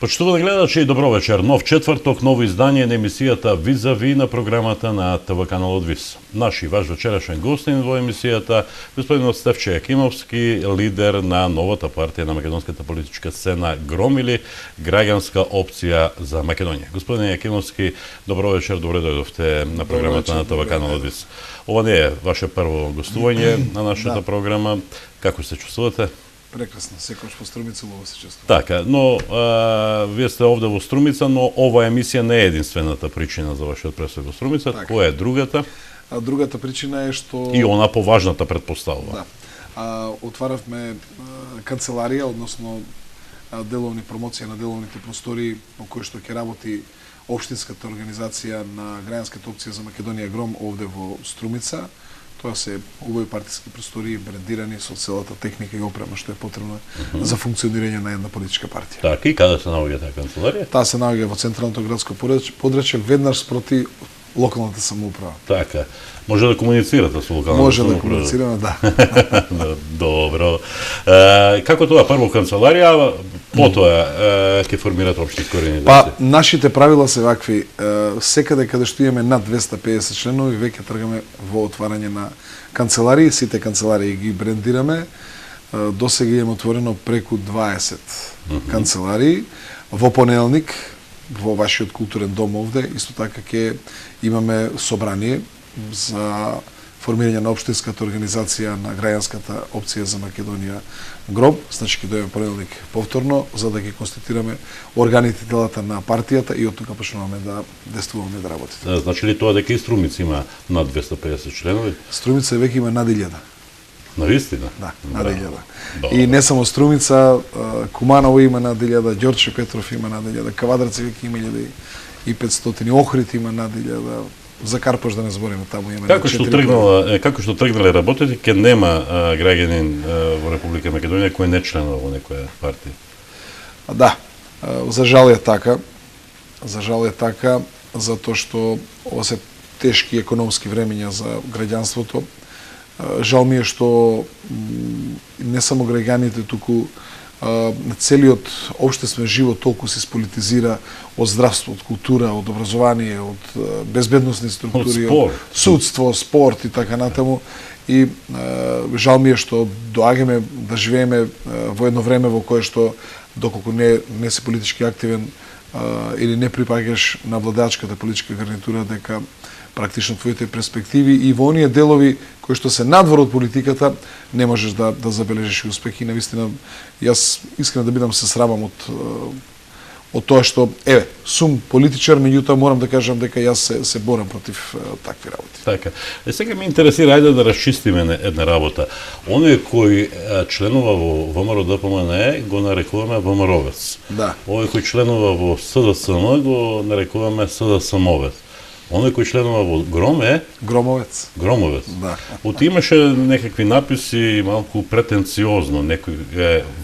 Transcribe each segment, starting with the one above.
Почитувани гледачи, добро вечер. Нов четврток, ново издание на емисијата Визави на програмата на ТВ каналот ВИС. Наш и ваш вечерашен гостин во емисијата, господинот Стефче Јакимовски, лидер на новата партија на македонската политичка сцена ГРОМ или Граѓанска опција за Македонија. Господин Јакимовски, добро вечер, добре дојдовте на програмата на ТВ каналот ВИС. Ова не е ваше прво гостување на нашата програма. Како се чувствувате? Прекрасно, секојаш во Струмица убаво се чувствувам. Така, но вие сте овде во Струмица, но оваа емисија не е единствената причина за вашиот престой во Струмица. Така. Која е другата? Другата причина е што И она поважната предпоставува. Да. Отваравме канцеларија, односно деловни промоција на деловните простори во кои што ќе работи општинската организација на Граѓанската опција за Македонија ГРОМ овде во Струмица. Тоа се убави партиски простори, брендирани со целата техника и опрема што е потребна за функционирање на една политичка партија. Така, и каде се наоѓа таа канцеларија? Таа се наоѓа во централното градско подрачје, веднаш спроти локалната самоуправа. Така. Може да комуницирате со локалната Може да самоуправа? комуницираме, да. Добро. Како тоа прво канцеларија, потоа ќе формирате општинска организација? Па, нашите правила се вакви. Секаде каде што имаме над 250 членови, веќе тргаме во отварање на канцеларии. Сите канцеларии ги брендираме. До сега имаме отворено преку 20 канцеларии. Во понеделник, во вашиот културен дом овде, исто така ќе имаме собрание за формирање на општинската организација на Граѓанската опција за Македонија ГРОМ. Значи ќе дојдеме понеделник повторно за да ги констатираме органите и делата на партијата и од тука почнуваме да действуваме да работиме. Значи ли тоа дека и Струмица има над 250 членови? Струмица веќе има над 1000. Навистина? Да, над 1000. И не само Струмица, Куманово има над 1000, Ѓорче Петров има над 1000, Кавадарци веќе има 1500, Охрид има над 1000. За Карпаш да не збориме, таму имаме. Како што тргнале работите, ке нема граѓанин во Република Македонија кој не членува во некоја партија? Да, за жал е така. За жал е така, затоа што ова се тешки економски времења за граѓанството. Жал ми е што не само граѓаните, туку целиот општествен живот толку се сполитизира од здравство, од култура, од образование, од безбедносни структури, од судство, спорт и така натаму. И жал ми е што доаѓаме да живееме во едно време во кое што доколку не си политички активен или не припаѓаш на владеачката политичка гарнитура, дека практично твоите перспективи и во оние делови кои што се надвор од политиката не можеш да забележиш успех. И навистина јас искрено да бидам се срамам од тоа што сум политичар, меѓутоа морам да кажам дека јас се борам против такви работи. Така. Сега ме интересира, ајде да расчистиме една работа. Оној кој членува во ВМРО ДПМНЕ го нарекуваме ВМРО-вец. Да. Овој кој членува во СДСМ го нарекуваме СДСМовец. Оној кој членува во ГРОМ е Громовец. Громовец. Да. От имаше некакви написи малку претенциозно, некои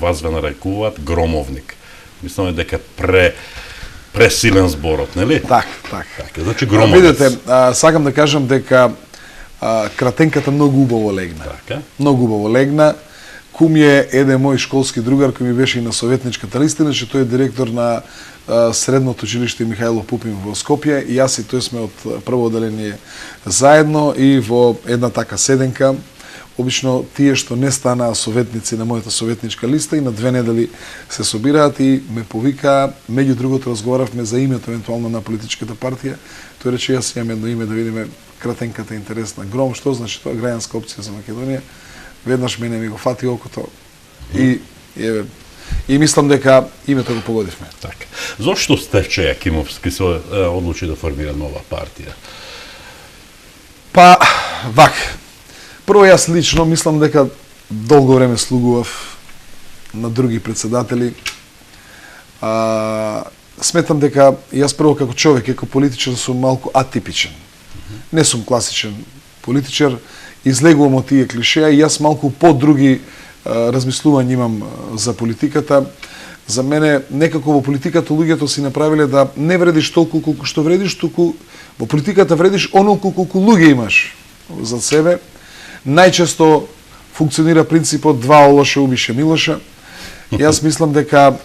вас ве нарекуваат громовник. Мислам дека пресилен зборот, нели? Така. Значи громовец. Видете, сакам да кажам дека кратенката многу убаво легна. Така. Многу убаво легна. Кум е еден мој школски другар кој ми беше и на советничката листа, иначе тој е директор на средното училиште Михајло Пупин во Скопје и јас и тој сме од прво одделение заедно и во една така седенка. Обично тие што не станаа советници на мојата советничка листа и на 2 недели се собираат и ме повикаа, меѓу другото разговаравме за името евентуално на политичката партија. Тој рече јас имам едно име да видиме кратенката интересна. ГРОМ, што значи тоа? Граѓанска опција за Македонија. Веднаш мене ми го фати окото и мислам дека името го погодивме. Така. Зошто Стефче Јакимовски се одлучи да формира нова партија? Па, прво јас лично мислам дека долго време слугував на други председатели. Сметам дека јас прво како човек, како политичар сум малку атипичен. Не сум класичен политичар, излегувам од тие клишеа и јас малку по-други размислување имам за политиката. За мене некако во политиката луѓето си направиле да не вредиш толку колку што вредиш, туку во политиката вредиш онолку колку луѓе имаш за себе. Најчесто функционира принципот два олоша убише Милоша. Јас мислам дека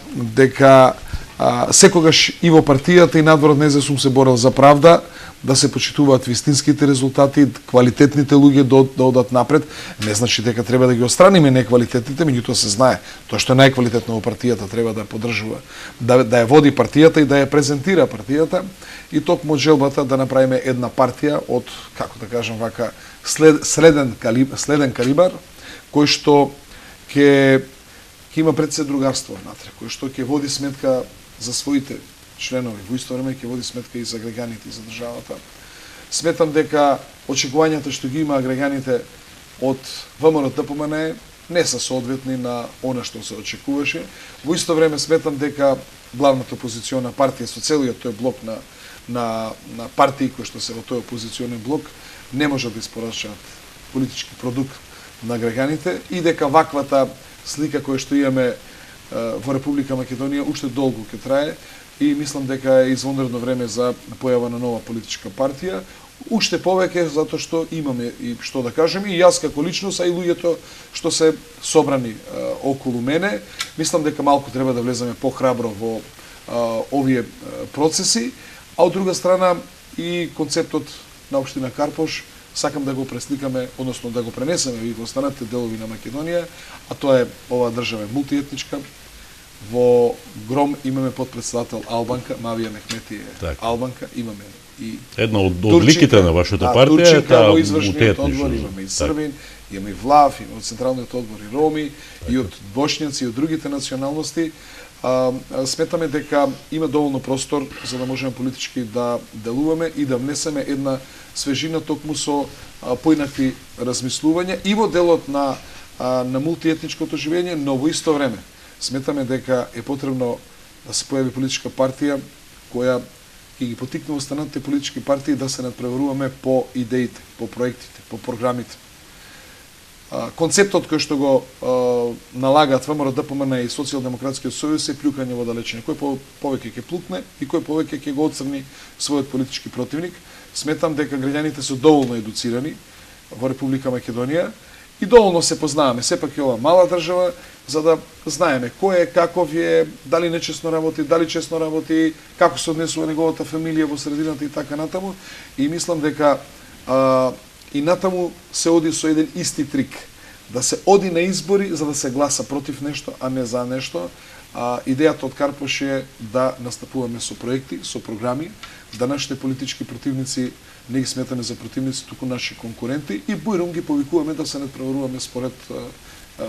Секогаш и во партијата и надвор од незе сум се борел за правда, да се почитуваат вистинските резултати, квалитетните луѓе да одат напред. Не значи дека треба да ги отстраниме неквалитетните, меѓутоа се знае, тоа што е најквалитетно во партијата треба да ја поддржува, да ја води партијата и да ја презентира партијата, и токму од желбата да направиме една партија од, како да кажам вака, следен калибар, кој што ќе има пред се другарство внатре, кој што ќе води сметка за своите членови, во исто време ќе води сметка и за граѓаните и за државата. Сметам дека очекувањата што ги има граѓаните од ВМРО ДПМН не се соодветни на она што се очекуваше. Во исто време сметам дека главната опозициона партија со целиот тој блок на партии кои што се во тој опозиционен блок не може да испорачаат политички продукт на граѓаните и дека ваквата слика која што имаме во Република Македонија уште долго ќе трае и мислам дека е извонредно време за појава на нова политичка партија. Уште повеќе затоа што имаме и што да кажем и јас како личност, а и луѓето што се собрани околу мене, мислам дека малку треба да влеземе похрабро во овие процеси, а од друга страна и концептот на општина Карпош сакам да го пресликаме, односно да го пренесеме и во останатите делови на Македонија, а тоа е оваа држава е мултиетничка. Во Гром имаме подпредседател Албанка, Мавија Мехмети е албанка, имаме и една од одликите на вашата партија е таа мултиетничност. Имаме и Србин, имаме и Влав, имаме од Централниот одбор и Роми, и од Бошњаци, и од другите националности. Сметаме дека има доволно простор за да можеме политички да делуваме и да внесеме една свежина токму со поинакви размислувања и во делот на мултиетничкото живење, но во исто време сметаме дека е потребно да се појави политичка партија која ќе ги потикне останатите политички партии да се надпреваруваме по идеите, по проектите, по програмите. Концептот кој што го налагаат ВМРО ДПМН и Социјалдемократскиот сојуз е плюкање во далечина. Кој повеќе ќе плукне и кој повеќе ќе го отцрни својот политички противник. Сметам дека граѓаните се доволно едуцирани во Република Македонија и доволно се познаваме. Сепак е ова мала држава, за да знаеме кој е, каков е, дали нечесно работи, дали чесно работи, како се однесува неговата фамилија во средината и така натаму. И мислам дека и натаму се оди со еден исти трик. Да се оди на избори за да се гласа против нешто, а не за нешто. Идејата од Карпош е да настапуваме со проекти, со програми, да нашите политички противници не ги сметаме за противници, туку наши конкуренти и бујрум ги повикуваме да се надпреваруваме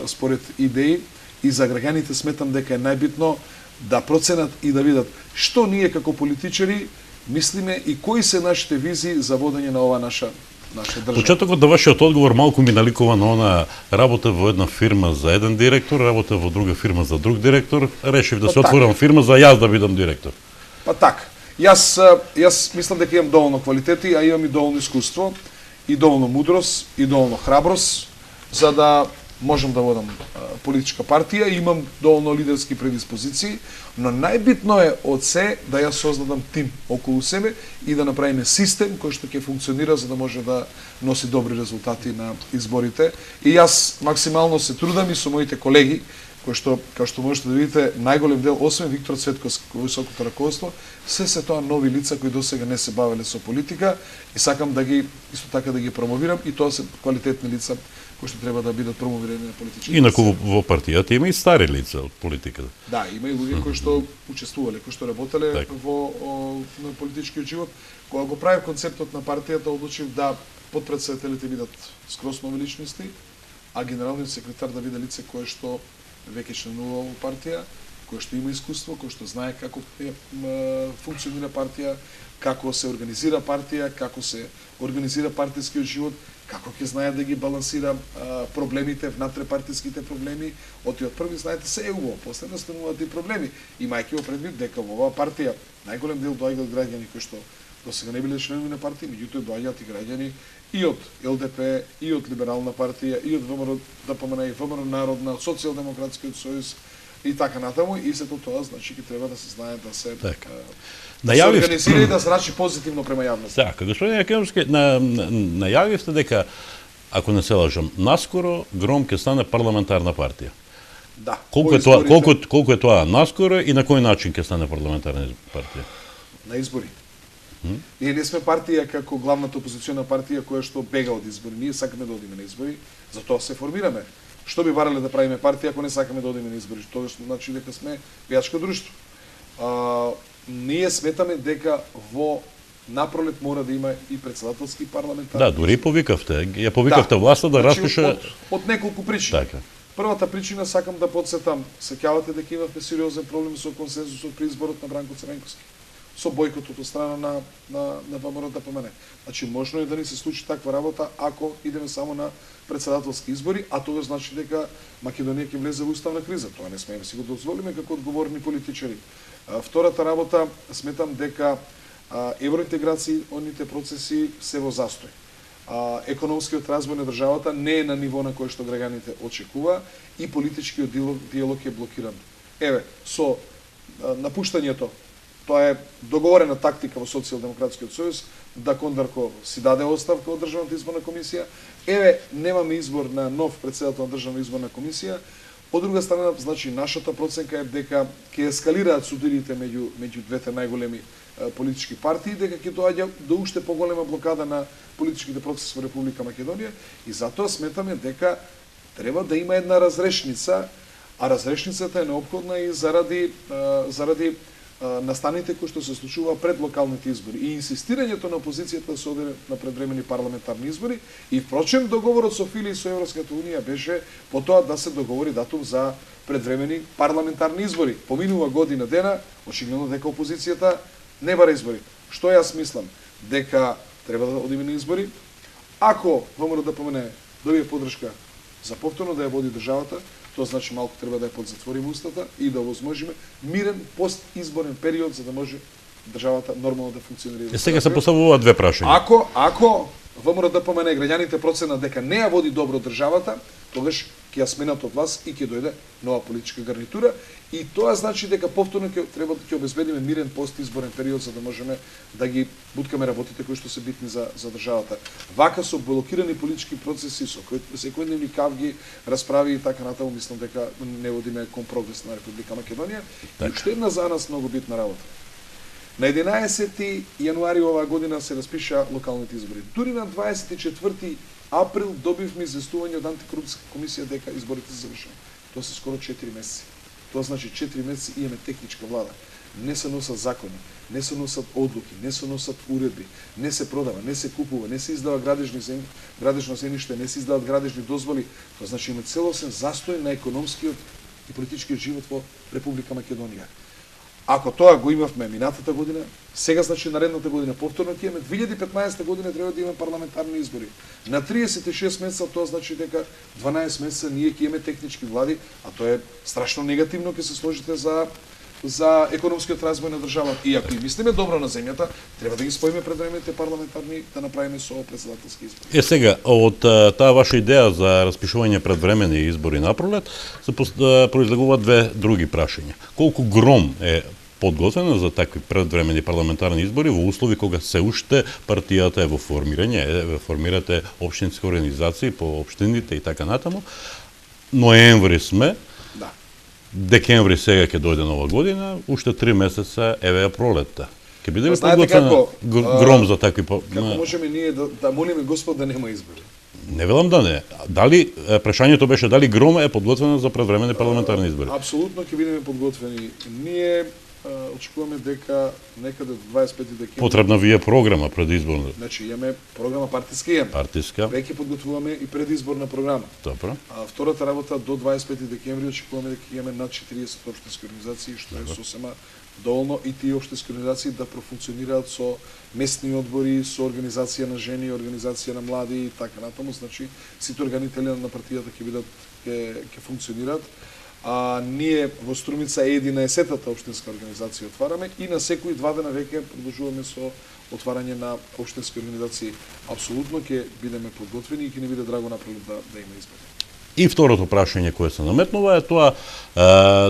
според идеи и за граѓаните сметам дека е најбитно да проценат и да видат што ние како политичари мислиме и кои се нашите визии за водење на ова наша држава. Почетокот на вашиот одговор малку ми наликува на она работа во една фирма за еден директор, работа во друга фирма за друг директор, решив да се отворам фирма за јас да бидам директор. Па така. Јас мислам дека имам доволно квалитети, а имам и доволно искуство, и доволно мудрост, и доволно храброст, за да можам да водам политичка партија, имам доволно лидерски предиспозиции, но најбитно е од се да ја создадам тим околу себе и да направиме систем кој што ќе функционира за да може да носи добри резултати на изборите. И јас максимално се трудам и со моите колеги, кои што, како што можете да видите, најголем дел, освен Виктор Цветковски во високото раководство, се тоа нови лица кои досега не се бавеле со политика и сакам да ги исто така да ги промовирам и тоа се квалитетни лица кои што треба да бидат промовирани на политички. Инаку во партијата има и стари лица од политиката. Да, има и луѓе кои што учествувале, кои што работеле во на политичкиот живот. Кога го правев концептот на партијата, одлучив да подпредседателите бидат скроз нови личности, а генералниот секретар да биде лице кое што веќе членува во партија, кој што има искуство, кој што знае како функционира партија, како се организира партија, како се организира партискиот живот, како ќе знае да ги балансира проблемите, внатре-партиските проблеми. Од први, знаете, се е убаво, после настануваат и проблеми. Имајќи во предвид дека во оваа партија најголем дел доаѓаат граѓани кои што досега не биле членови на партија, меѓутоа доаѓаат и граѓани и од ЛДП, и од Либерална партија, и од ВМРО ДПМН, и ВМРО Народна, Социјалдемократскиот сојуз и така натаму, и сето тоа значи ќе треба да се знае да се се организира и да се рачи позитивно према јавноста. Така, господин Јакимовски, најавивте дека, ако не се лажам, наскоро Гром ќе стане парламентарна партија. Да. Колку По е тоа, изборите- колку е тоа наскоро и на кој начин ќе стане парламентарна партија? На избори. Ние не сме партија како главната опозициона партија која што бега од избори. Ние сакаме да одиме на избори, затоа се формираме. Што би барале да правиме партија ако не сакаме да одиме на избори? Тоа значи дека сме пијачко друштво. Ние сметаме дека во напролет мора да има и председателски парламентарни. Да, дури и повикавте. Ја повикавте власта да Значи, распише... од неколку причини. Така. Првата причина сакам да подсетам, сеќавате дека имавме сериозен проблем со консензусот при изборот на Бранко Црвенковски. Со бојкотот од страна на ВМРО-ДПМН. Значи можно е да ни се случи таква работа ако идеме само на председателски избори, а тоа значи дека Македонија ќе влезе во уставна криза. Тоа не смееме си го дозволиме како одговорни политичари. Втората работа, сметам дека евроинтеграција, онните процеси се во застој. Економскиот развој на државата не е на ниво на кој што граѓаните очекува и политичкиот диалог е блокиран. Еве, со напуштањето, тоа е договорена тактика во Социјалдемократскиот сојуз, да Кондарко си даде оставка од Државната изборна комисија. Еве, немаме избор на нов председател на Државна изборна комисија. Од друга страна, значи, нашата проценка е дека ќе ескалираат судиите меѓу двете најголеми политички партии, дека ќе доаѓа до уште поголема блокада на политичките процеси во Република Македонија и затоа сметаме дека треба да има една разрешница, а разрешницата е неопходна и заради настаните кои што се случува пред локалните избори и инсистирањето на опозицијата да се оди на предвремени парламентарни избори и впрочем договорот со Фили и со Европската унија беше по тоа да се договори датум за предвремени парламентарни избори. Поминува година дена, очигледно дека опозицијата не бара избори. Што јас мислам? Дека треба да одиме на избори. Ако ВМРО-ДПМН добие поддршка за повторно да ја води државата, тоа значи малку треба да ја подзатвориме устата и да возможиме мирен постизборен период за да може државата нормално да функционира. Сега се поставуваат две прашања. Ако ВМРО-ДПМН граѓаните проценат дека не ја води добро државата, тогаш ќе ја сменат од власт и ќе дојде нова политичка гарнитура и тоа значи дека повторно треба да ќе обезбедиме мирен постизборен период за да можеме да ги буткаме работите кои што се битни за државата. Вака со блокирани политички процеси, со секојдневни кавги, расправи и така натаму, мислам дека не водиме кон прогрес на Република Македонија. И уште една за нас многу битна работа. На 11 јануари оваа година се распиша локалните избори. Дури на 24 април добивме известување од антикорупцијска комисија дека изборите се завршени. Тоа се скоро 4 месеци. Тоа значи 4 месеци имаме техничка влада. Не се носат закони, не се носат одлуки, не се носат уредби, не се продава, не се купува, не се издава градежно земјиште, не се издаваат градежни дозволи. Тоа значи има целосен застој на економскиот и политичкиот живот во Република Македонија. Ако тоа го имавме минатата година, сега значи наредната година повторно ќе имаме 2015 година треба да имаме парламентарни избори. На 36 месеца тоа значи дека 12 месеца ние ќе имаме технички влади, а тоа е страшно негативно ќе се сложите за економскиот развој на државата. И ако и мислиме добро на земјата, треба да ги споиме предвремените парламентарни да направиме со председателски избори. Сега, од таа ваша идеја за распишување предвремени избори напролет, се произлегуваат две други прашања. Колку гром е подготвена за такви предвремени парламентарни избори во услови кога се уште партијата е во формирање, формирате општински организации по општините и така натаму. Ноември сме, Да. декември сега ќе дојде нова година, уште 3 месеца еве ја пролетта. Ќе биде ли Знаете подготвена како, гром за такви Како можеме ние да молиме Господ да нема избори? Не велам да не. Дали прашањето беше дали гром е подготвена за предвремени парламентарни избори? Апсолутно ќе бидеме подготвени. Ние очекуваме дека некаде до 25 декември. Потребна ви е програма предизборна. Значи имаме програма партиска имаме. Партиска. Веќе подготвуваме и предизборна програма. Добро. А втората работа до 25 декември очекуваме дека имаме над 40 општински организации, што е сосема доволно и тие општински организации да профункционираат со местни одбори, со организација на жени, организација на млади и така натаму. Значи сите органители на партијата ќе функционираат. Ние во Струмица е 11-тата општинска организација отвараме и на секои 2 дена веќе продолжуваме со отварање на општински организации. Апсолутно ќе бидеме подготвени и ќе не биде драго напролет да има избори. И второто прашање кое се наметнува е тоа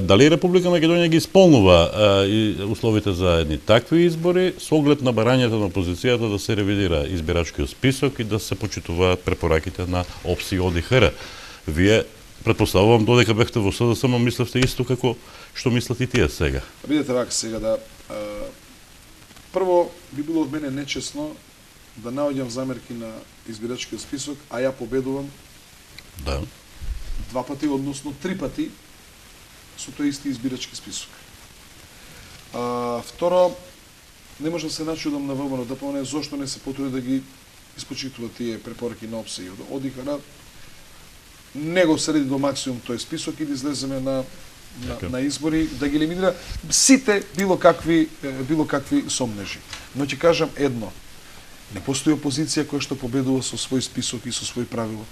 дали Република Македонија ги исполнува условите за едни такви избори со оглед на барањето на опозицијата да се ревидира избирачкиот список и да се почитуваат препораките на ОПСИ и ОДИХР. Вие Предпоставувам додека бевте во СДСМ, мислевте исто како што мислат и тие сега. Видете вака сега да прво би било од мене нечесно да наоѓам замерки на избирачкиот список, а ја победувам Да. 2 пати, односно 3 пати со тој исти избирачки список. Второ, не може да се начудам на ВМР ДПМН зошто не се потруди да ги испочитува тие препораки на ОПСЕ и одиха на не го среди до максимум тој список и да излеземе на избори, да ги елиминира сите било какви сомнежи. Но ќе кажам едно. Не постои опозиција која што победува со свој список и со свој правила.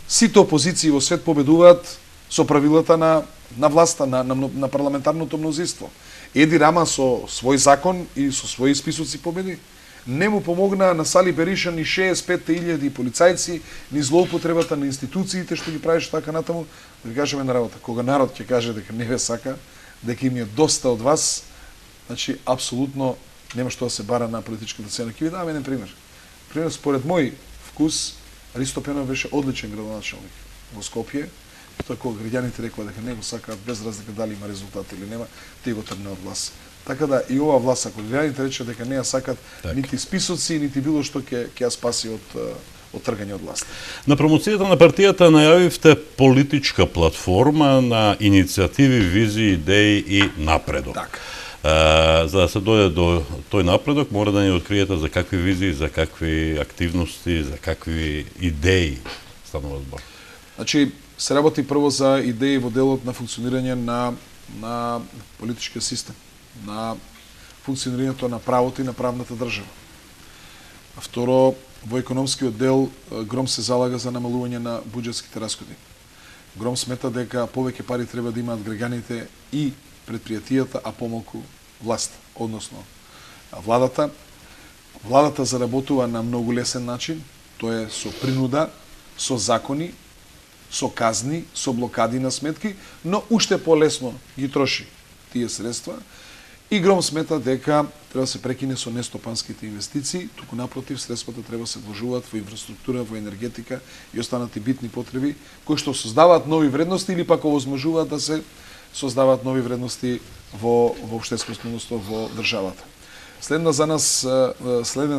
Сите опозиции во свет победуваат со правилата на власта, на парламентарното мнозинство. Еди Рама со свој закон и со своји списоци победи. Не му помогна на Сали Бериша ни 65.000 полицајци, ни злоупотребата на институциите што ги правиш така натаму. Да ви кажеме на работа, кога народ ќе каже дека не ве сака, дека им е доста од вас, значи апсолутно нема што да се бара на политичката сцена. Ќе ви дам еден пример. Пример, според мој вкус, Ристо Пенов беше одличен градоначалник во Скопје. Тоа кога граѓаните рекоа дека не го сакаат без разлика дали има резултат или нема, тие го тргнаа од власт. Така да и ова власт, ако граѓаните рече дека не ја сакат нити списоци, нити било што ќе ја спаси од тргање од власт. На промоцијата на партијата најавивте политичка платформа на иницијативи, визии, идеи и напредок. Така. За да се дојде до тој напредок, мора да ни откриете за какви визии, за какви активности, за какви идеи станува збор. Значи, се работи прво за идеи во делот на функционирање на политичкиот систем, на функционирањето на правото и на правната држава. Второ, во економскиот дел Гром се залага за намалување на буџетските расходи. Гром смета дека повеќе пари треба да имаат граѓаните и предпријатијата, а помалку власт, односно владата. Владата заработува на многу лесен начин, тоа е со принуда, со закони, со казни, со блокади на сметки, но уште полесно ги троши тие средства. И Гром смета дека треба да се прекине со нестопанските инвестиции, туку напротив средствата треба да се вложуваат во инфраструктура, во енергетика и останати битни потреби кои што создаваат нови вредности или пак овозможуваат да се создаваат нови вредности во општественото, во државата. Следен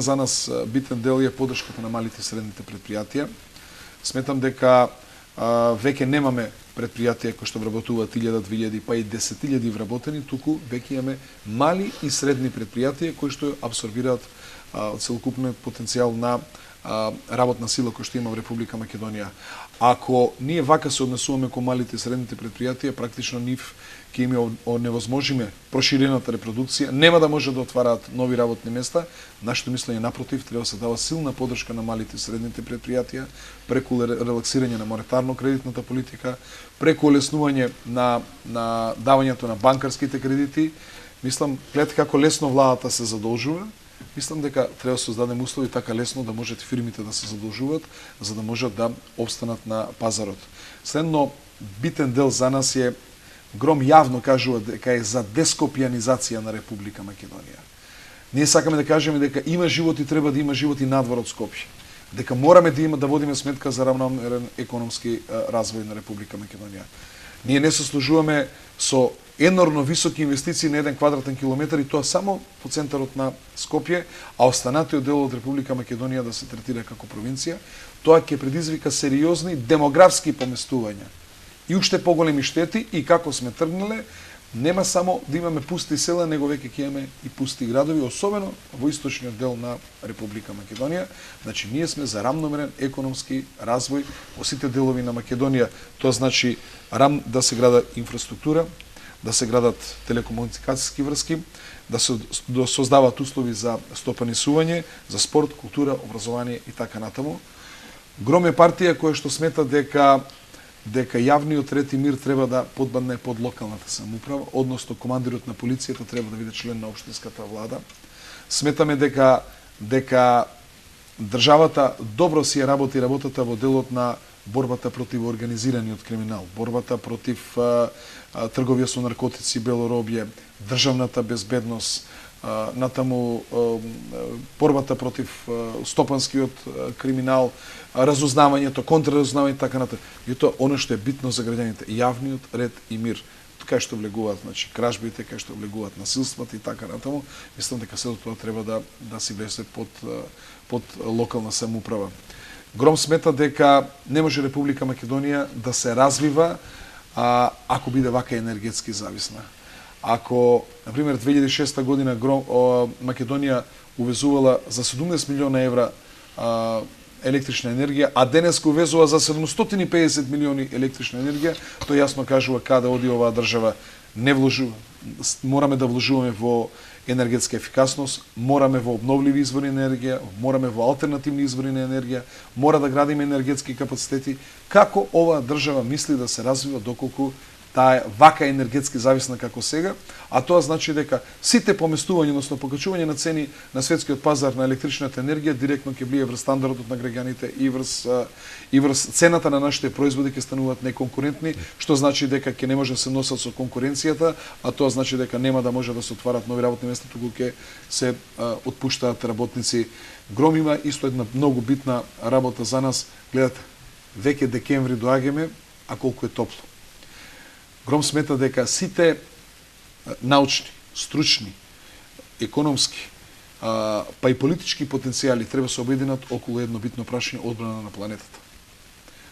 за нас битен дел е поддршката на малите и средните предпријатија. Сметам дека веќе немаме предпријатија кои што вработуваат 1000, 2000, па и 10.000 вработени, туку веќе имаме мали и средни предпријатија кои што абсорбираат целокупниот потенцијал на работна сила која што има во Република Македонија. Ако ние вака се однесуваме кон малите и средните предпријатија, практично нив ќе им оневозможиме проширената репродукција, нема да може да отвараат нови работни места. Нашето мислење напротив треба да се дава силна поддршка на малите и средните предпријатија преку релаксирање на монетарно-кредитната политика, преку олеснување на давањето на банкарските кредити. Мислам, гледате како лесно владата се задолжува. Мислам дека треба да создадеме услови така лесно да можат фирмите да се задолжуваат, за да можат да обстанат на пазарот. Следно битен дел за нас е, Гром јавно кажува дека е за дескопијанизација на Република Македонија. Ние сакаме да кажеме дека има живот и треба да има живот и надвор од Скопје. Дека мораме да водиме сметка за равномерен економски развој на Република Македонија. Ние не се служуваме со енормно високи инвестиции на 1 квадратен километар и тоа само по центарот на Скопје, а останатиот дел од Република Македонија да се третира како провинција, тоа ќе предизвика сериозни демографски поместувања и уште поголеми штети и како сме тргнале, нема само да имаме пусти села, него веќе ќе имаме и пусти градови, особено во источниот дел на Република Македонија. Значи, ние сме за рамномерен економски развој во сите делови на Македонија. Тоа значи да се града инфраструктура, да се градат телекомуникацијски врски, да се создаваат услови за стопанисување, за спорт, култура, образование и така натаму. Гром е партија која што смета дека јавниот ред и мир треба да подбадне под локалната самоуправа, односно командирот на полицијата треба да биде член на општинската влада. Сметаме дека државата добро си ја работи работата во делот на борбата против организираниот криминал, борбата против трговија со наркотици, белоробје, државната безбедност, натаму борбата против стопанскиот криминал, разузнавањето, контраразузнавањето, така натаму. И тоа оно што е битно за граѓаните, јавниот ред и мир. Кај што влегуваат, значи, кражбите, кај што влегуваат насилствата и така натаму, мислам дека сето тоа треба да си влезе под локална самоуправа. Гром смета дека не може Република Македонија да се развива ако биде вака енергетски зависна. Ако, например, 2006 година Македонија увезувала за 70 милиона евра електрична енергија, а денес увезува за 750 милиони електрична енергија, тој јасно кажува каде оди оваа држава. Не вложува. Мораме да вложуваме во енергетска ефикасност, мораме во обновливи извори на енергија, мораме во алтернативни извори на енергија, мора да градиме енергетски капацитети. Како оваа држава мисли да се развива доколку таа е вака енергетски зависна како сега, а тоа значи дека сите поместувања, односно покачување на цени на светскиот пазар на електричната енергија директно ќе влие врз стандардот на граѓаните и врз цената на нашите производи ќе стануваат неконкурентни, што значи дека ќе не може да се носат со конкуренцијата, а тоа значи дека нема да може да се отварат нови работни места, туку ќе се отпуштаат работници. Гром има исто една многу битна работа за нас. Гледате, веќе декември доаѓаме, а колку е топло. Гром смета дека сите научни, стручни, економски, па и политички потенцијали треба се обединат околу едно битно прашање: одбрана на планетата.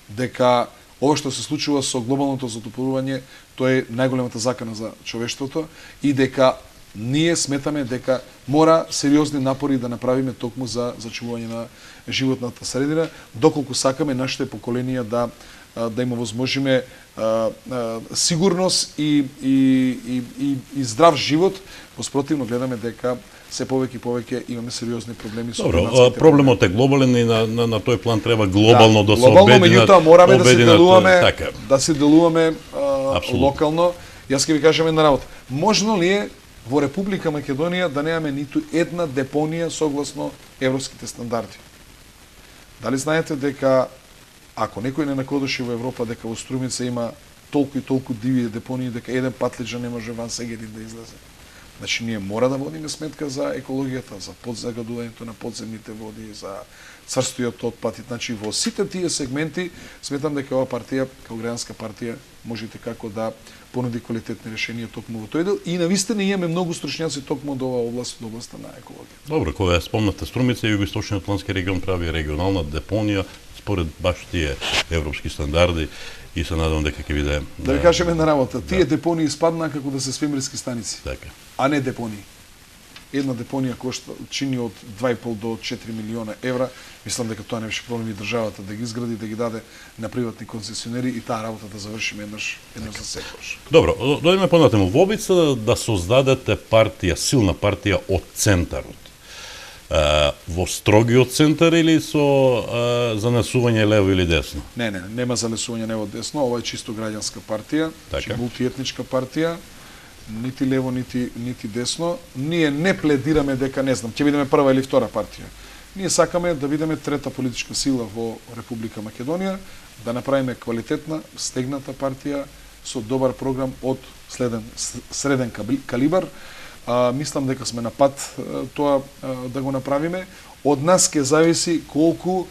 Дека ова што се случува со глобалното затоплување, тоа е најголемата закана за човештвото и дека ние сметаме дека мора сериозни напори да направиме токму за зачувување на животната средина, доколку сакаме нашите поколенија да им овозможиме сигурност и здрав живот. Воспротивно гледаме дека се повеќе и повеќе имаме сериозни проблеми со климатските. Проблемот е глобален и на тој план треба глобално да се обединат. Глобално, меѓутоа мораме да се делуваме локално. Јас ќе ви кажам една работа. Можно ли е во Република Македонија да немаме ниту една депонија согласно европските стандарди? Дали знаете дека ако некој не накодеше во Европа дека во Струмица има толку и толку диви депонии, дека еден патлиџа не може ван Сегедин да излезе? Значи, ние мора да водиме сметка за екологијата, за подзагадувањето на подземните води, за црстојот отпад. Значи, во сите тие сегменти, сметам дека ова партија, како граѓанска партија, можете како да понуди квалитетни решенија токму во тој дел. И навистина имаме многу стручњаци токму од оваа област, од областа на екологија. Добро, кога ја спомнате Струмица, Југоисточниот Атлантски регион прави регионална депонија според баш тие европски стандарди и се надевам дека ќе биде. Да ви кажеме една работа, тие депонии спаднаа како да се свемирски станици. Така. А не депонии. Една депонија кошта чини од 2,5 до 4 милиона евра. Мислам дека тоа не беше проблем и државата да ги изгради, да ги даде на приватни концесионери и таа работа да завршиме еднаш за секогаш. Добро, дојдеме понатаму. Во обица да создадете партија, силна партија од центарот. Во строгиот центар или со занесување лево или десно? Не, нема занесување лево десно, ова е чисто граѓанска партија, така. Мултиетничка партија, нити лево, нити десно. Ние не пледираме дека, не знам, ќе бидеме прва или втора партија. Ние сакаме да бидеме трета политичка сила во Република Македонија, да направиме квалитетна, стегната партија со добар програм од среден калибар. Мислам дека сме на пат тоа да го направиме. Од нас ќе зависи колку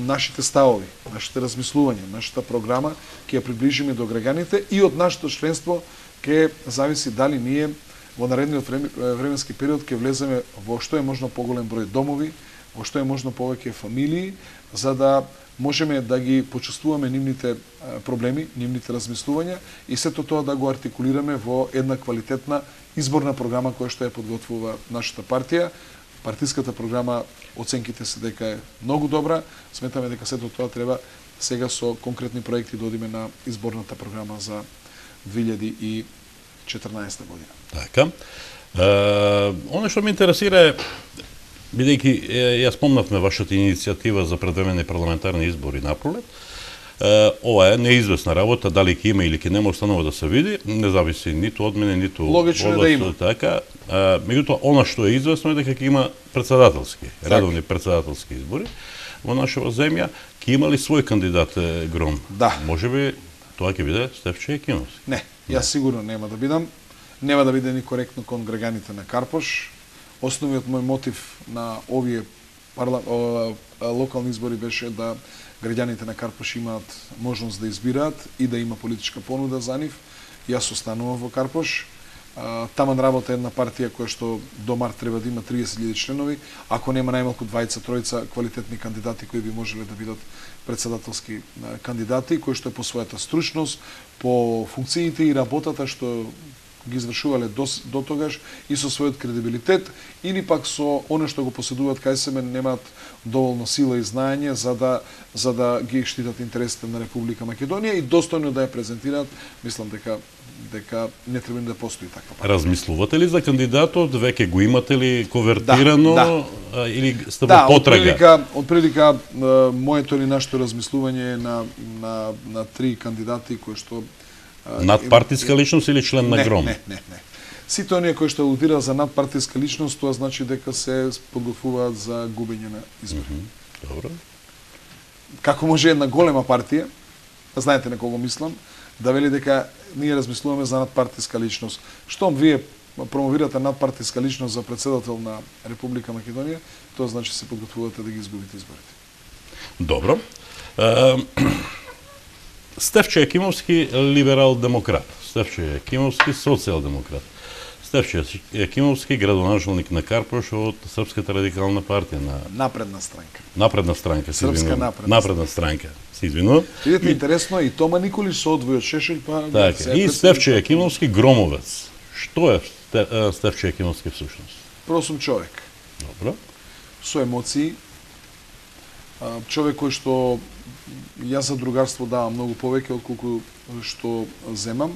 нашите ставови, нашите размислувања, нашата програма ќе ја приближиме до граѓаните и од нашето членство ќе зависи дали ние во наредниот временски период ќе влеземе во што е можно поголем број домови, во што е можно повеќе фамилии, за да можеме да ги почувствуваме нивните проблеми, нивните размислувања и сето тоа да го артикулираме во една квалитетна изборна програма која што ја подготвува нашата партија. Партиската програма, оценките се дека е многу добра. Сметаме дека сето тоа треба сега со конкретни проекти да одиме на изборната програма за 2014 година. Така. Оно што ме интересира е, бидејќи ја спомнавме вашата иницијатива за предвременни парламентарни избори напролет, ова е неизвестна работа, дали ќе има или ќе нема, останува да се види, не зависи ниту од мене, ниту логично е да има. Така, меѓутоа она што е известно е дека ќе има председателски, редовни председателски избори во нашава земја. Ќе има ли свој кандидат Гром? Да. Можеби тоа ќе биде Стефче Екимовски? Не, јас сигурно нема да бидам. нема да биде ни коректно кон граѓаните на Карпош. Основниот мој мотив на овие локални избори беше да граѓаните на Карпош имаат можност да избираат и да има политичка понуда за нив. Јас останувам во Карпош. Таман работа една партија која што до март треба да има 30.000 членови, ако нема најмалку 20-тројца квалитетни кандидати кои би можеле да бидат председателски кандидати, кои што е по својата стручност, по функциите и работата што ги извршувале до тогаш и со својот кредибилитет, или пак со оно што го поседуваат кај себе, немаат доволно сила и знаење за да ги штитат интересите на Република Македонија и достојно да ја презентираат. Мислам дека не треба да постои таква партија. Размислувате ли за кандидатот? Веќе го имате ли конвертирано? Или сте во потрага? Од прилика моето или нашето размислување е на три кандидати кои што надпартиска личност или член на ГРОМ? Не. Сите оние кои што алудираат за надпартиска личност, тоа значи дека се подготвуваат за губење на избори. Добро. Како може една голема партија, знаете на кого мислам, да вели дека ние размислуваме за надпартиска личност. Штом вие промовирате надпартиска личност за председател на Република Македонија, тоа значи се подготвувате да ги изгубите изборите. Добро. Стефче Јакимовски либерал-демократ, Стефче Јакимовски социјал-демократ, Стефче Јакимовски градоначалник на Карпош од Српската радикална партија на Напредна странка. Напредна странка, се извинувам. Српска Напредна странка, се извинувам. Видите, интересно и Тома Николич се одвои од Шешелј, па Така, и Стефче Јакимовски громовец. Што е Стефче Јакимовски всушност? Просум човек. Добро. Со емоции. Човек кој што јас за другарство давам многу повеќе отколку што земам.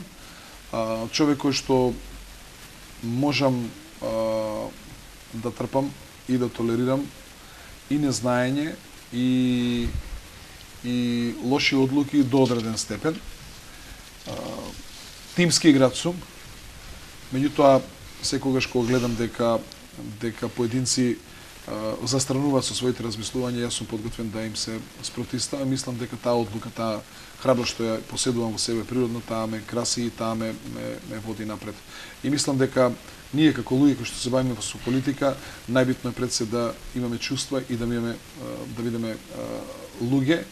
Човек кој што можам да трпам и да толерирам и незнаење и лоши одлуки до одреден степен. Тимски играч сум. Меѓутоа, секогаш кога гледам дека поединци застрануваат со своите размислувања, јас сум подготвен да им се спротивставам. Мислам дека таа одлука, таа храброст што ја поседувам во себе природно, таа ме краси и таа ме води напред. И мислам дека ние како луѓе кои што се бавиме со политика, најбитно е пред се да имаме чувства и да бидеме луѓе.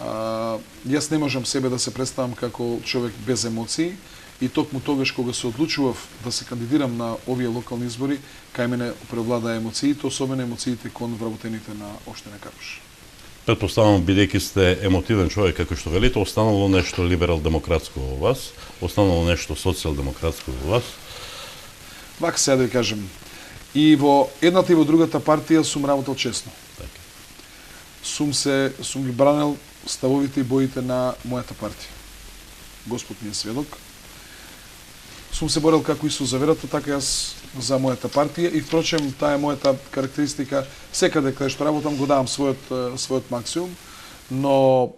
Јас не можам себе да се представам како човек без емоции. И токму тогаш кога се одлучував да се кандидирам на овие локални избори, кај мене превладаа емоциите, особено емоциите кон вработените на општина Карпош. Предпоставам, бидејќи сте емотивен човек, како што велите, останало нешто либерал-демократско во вас, останало нешто социјал-демократско во вас? Вака сега да ви кажем, и во едната и во другата партија сум работел честно. Така. Сум ги бранел ставовите и боите на мојата партија. Господ ми е сведок. Сум се борел како Исус за верата, така јас за мојата партија и впрочем таа е мојата карактеристика. Секаде каде што работам го давам својот максимум, но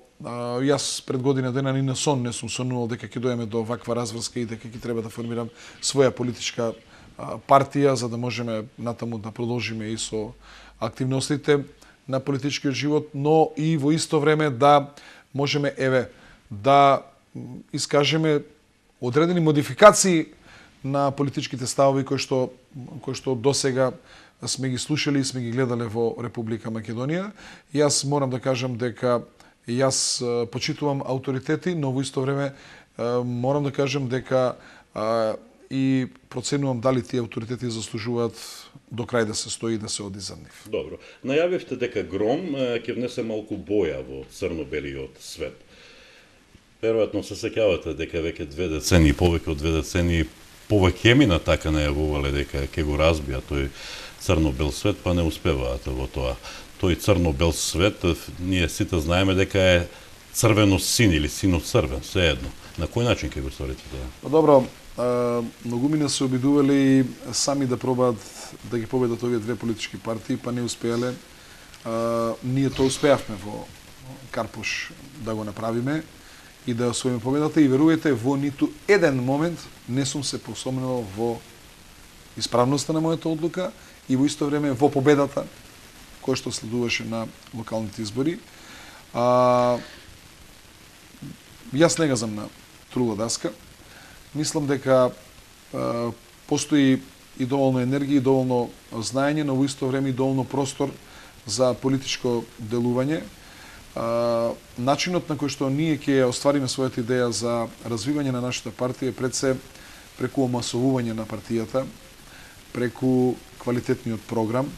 јас пред година дена ни на сон не сум сонувал дека ќе дојдеме до ваква разврска и дека ќе треба да формирам своја политичка партија за да можеме натаму да продолжиме и со активностите на политичкиот живот, но и во исто време да можеме да искажеме одредени модификации на политичките ставови кои што досега сме ги слушали и сме ги гледале во Република Македонија. Јас морам да кажам дека јас почитувам авторитети, но во исто време морам да кажам дека и проценувам дали тие авторитети заслужуваат до крај да се стои и да се оди за нив. Добро. Најавивте дека ГРОМ ќе внесе малку боја во црно-белиот свет. Веројатно се сеќавате дека веќе 2 децени, повеќе од 2 децени, повеќе мина така најавувале дека ќе го разбија тој црно-бел свет, па не успеваат во тоа. Тој црно-бел свет, ние сите знаеме дека е црвено-син или сино-црвен, sejedno. На кој начин ќе го сторите тоа? Па добро, многумина се обидувале сами да пробаат да ги победат овие две политички партии, па не успеале. Ние тоа успеавме во Карпош да го направиме и да освоиме победата и верувајте, во ниту еден момент не сум се посомнувал во исправноста на мојата одлука и во исто време во победата која што следуваше на локалните избори. Јас не газам на трула даска. Мислам дека постои и доволно енергија и доволно знаење, но во исто време и доволно простор за политичко делување. Начинот на кој што ние ќе оствариме својата идеја за развивање на нашата партија е пред се преку омасовување на партијата, преку квалитетниот програм,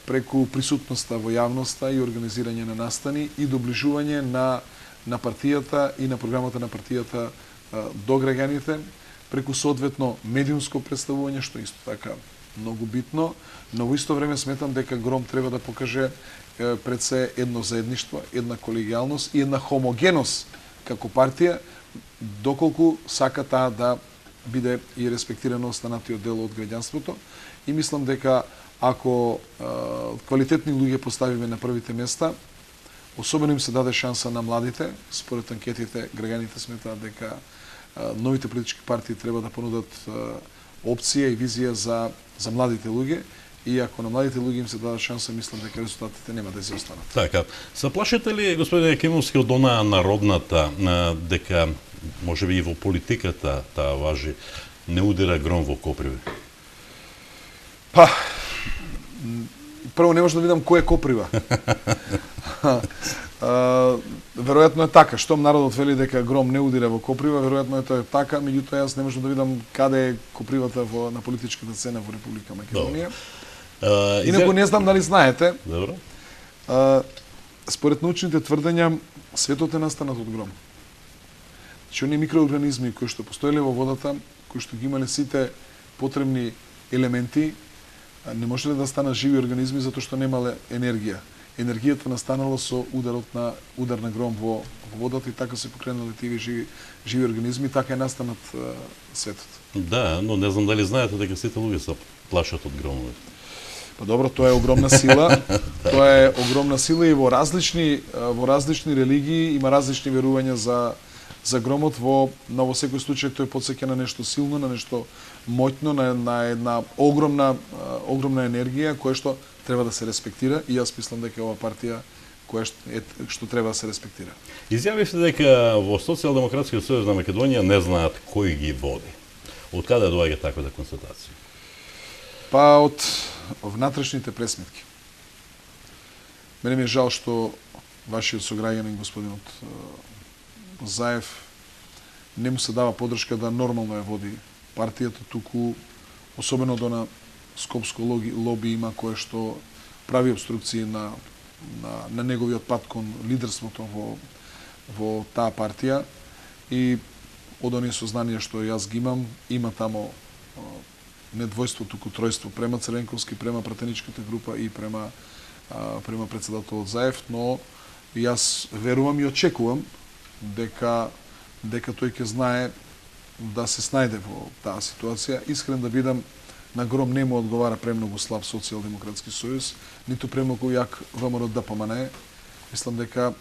преку присутноста во јавноста и организирање на настани и доближување на партијата и на програмата на партијата до граѓаните, преку соодветно медиумско представување, што исто така многу битно, но во исто време сметам дека Гром треба да покаже пред се едно заедништво, една колегијалност и една хомогеност како партија, доколку сака таа да биде и респектирано останатиот дел од граѓанството. И мислам дека ако квалитетни луѓе поставиме на првите места, особено им се даде шанса на младите, според анкетите граѓаните сметаат дека новите политички партии треба да понудат опција и визија за младите луѓе, и ако на младите луѓе им се даде шанса, мислам дека резултатите нема да се останат. Така, се плашите ли, господине Екимовски, од онаа народната, дека можеби и во политиката таа важи, не удира гром во коприве? Па, прво не може да видам кој е коприва. Веројатно е така. Штом народот вели дека гром не удира во коприва, веројатно е тоа така, меѓутоа јас не можам да видам каде е копривата на политичката сцена во Република Македонија. Инаку не знам дали знаете. Добро. Според научните тврдења, светот е настанат од гром. Значи, оние микроорганизми кои што постоеле во водата, кои што ги имале сите потребни елементи, не можеле да станат живи организми затоа што немале енергија. Енергијата настанала со удар на гром во водата и така се покренале тие живи организми, така е настанат светот. Да, но не знам дали знаете дека сите луѓе се плашат од громове. Па добро, тоа е огромна сила. Тоа е огромна сила и во различни религии има различни верувања за громот. Во секој случај тој потсеќа на нешто силно, на нешто моќно, на една огромна енергија која што треба да се респектира, и јас мислам дека ова партија која што треба да се респектира. Изјавивте дека во Социјалдемократскиот сојуз на Македонија не знаат кој ги води. Од каде доаѓа таква констатација? Па од внатрешните пресметки. Мене ми е жал што вашиот сограѓанин господинот Заев не му се дава поддршка да нормално ја води партијата, туку особено до на скопско лоби има кое што прави обструкции на неговиот пат кон лидерството во таа партија, и од оние сознанија што јас ги имам, има тамо не двојство, туку тројство према Црвенковски, према пратеничката група и према председателот Заев, но јас верувам и очекувам дека тој ќе знае да се снајде во таа ситуација. Искрен да бидам, на Гром не му одговара премногу слаб Социјалдемократски сојуз, ниту премногу јак ВМРО ДПМН. Мислам дека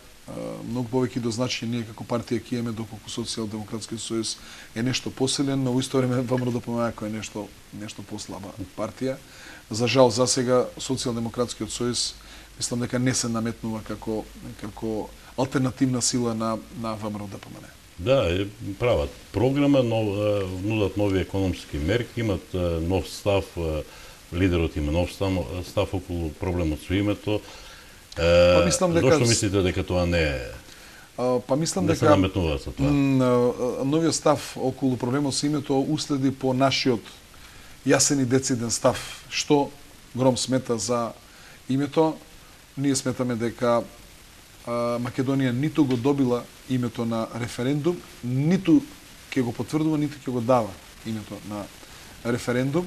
многу повеќе до значење ние како партија ќе имаме, доколку Социјалдемократски сојуз е нешто посилен, но во исто време ВМРО ДПМН е нешто послаба партија. За жал, за сега Социјалдемократскиот сојуз мислам дека не се наметнува како алтернативна сила на ВМРО ДПМН. Да, прават програма, нудат нови економски мерки, имат нов став, лидерот има нов став околу проблемот со името. Па мислам дека зошто мислите дека тоа не е? Па мислам дека се наметнува со тоа. Новиот став околу проблемот со името уследи по нашиот јасен и дециден став што Гром смета за името. Ние сметаме дека Македонија ниту го добила името на референдум, ниту ќе го потврдува, ниту ќе го дава името на референдум,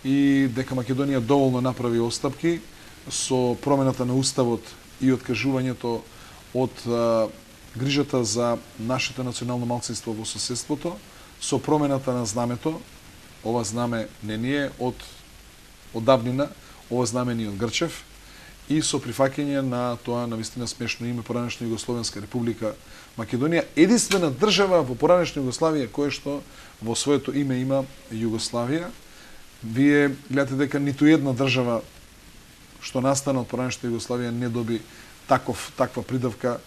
и дека Македонија доволно направи остапки со промената на уставот и откажувањето од грижата за нашето национално малцинство во соседството, со промената на знамето. Ова знаме не ни е од давнина, ова знаме ни од Грчев, и со прифаќање на тоа навистина смешно име поранешна Југословенска република Македонија, единствена држава во поранешна Југославија која што во своето име има Југославија. Вие гледате дека ниту една држава што настана од поранешна Југославија не доби таква придавка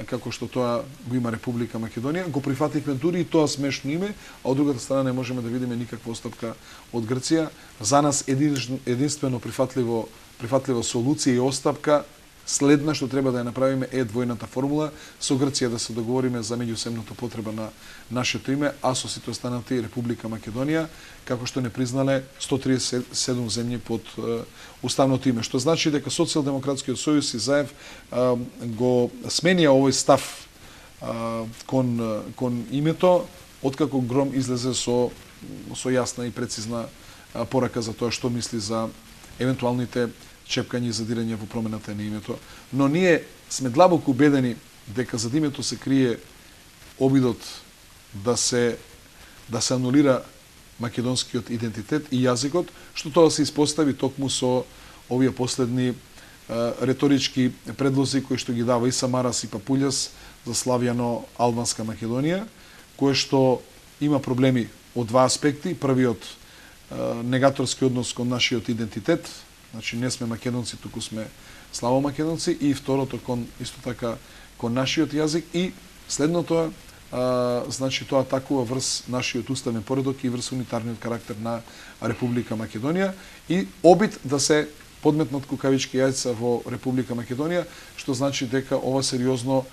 како што тоа го има Република Македонија, го прифативме дури и тоа смешно име, а од другата страна не можеме да видиме никаква отстапка од Грција. За нас единствено прифатлива солуција и отстапка следна што треба да ја направиме е двојната формула, со Грција да се договориме за меѓусебната потреба на нашето име, а со сите останати Република Македонија, како што не признале 137 земји под уставното име. Што значи дека Социјалдемократскиот сојуз и ЗАЕВ го сменија овој став кон името, откако Гром излезе со јасна и прецизна порака за тоа што мисли за евентуалните чепкање и задирање во промената на името. Но ние сме длабоко убедени дека зад името се крие обидот да се анулира македонскиот идентитет и јазикот, што тоа се испостави токму со овие последни реторички предлози кои што ги дава и Самарас и Папулјас за славјано-албанска Македонија, кое што има проблеми од два аспекти. Првиот, негаторски однос кон нашиот идентитет, значи не сме македонци, туку сме славомакедонци, и второто исто така кон нашиот јазик, и следното значи тоа атакува врз нашиот уставен поредок и врз унитарниот карактер на Република Македонија и обид да се подметнат кукавички јајца во Република Македонија, што значи дека ова сериозно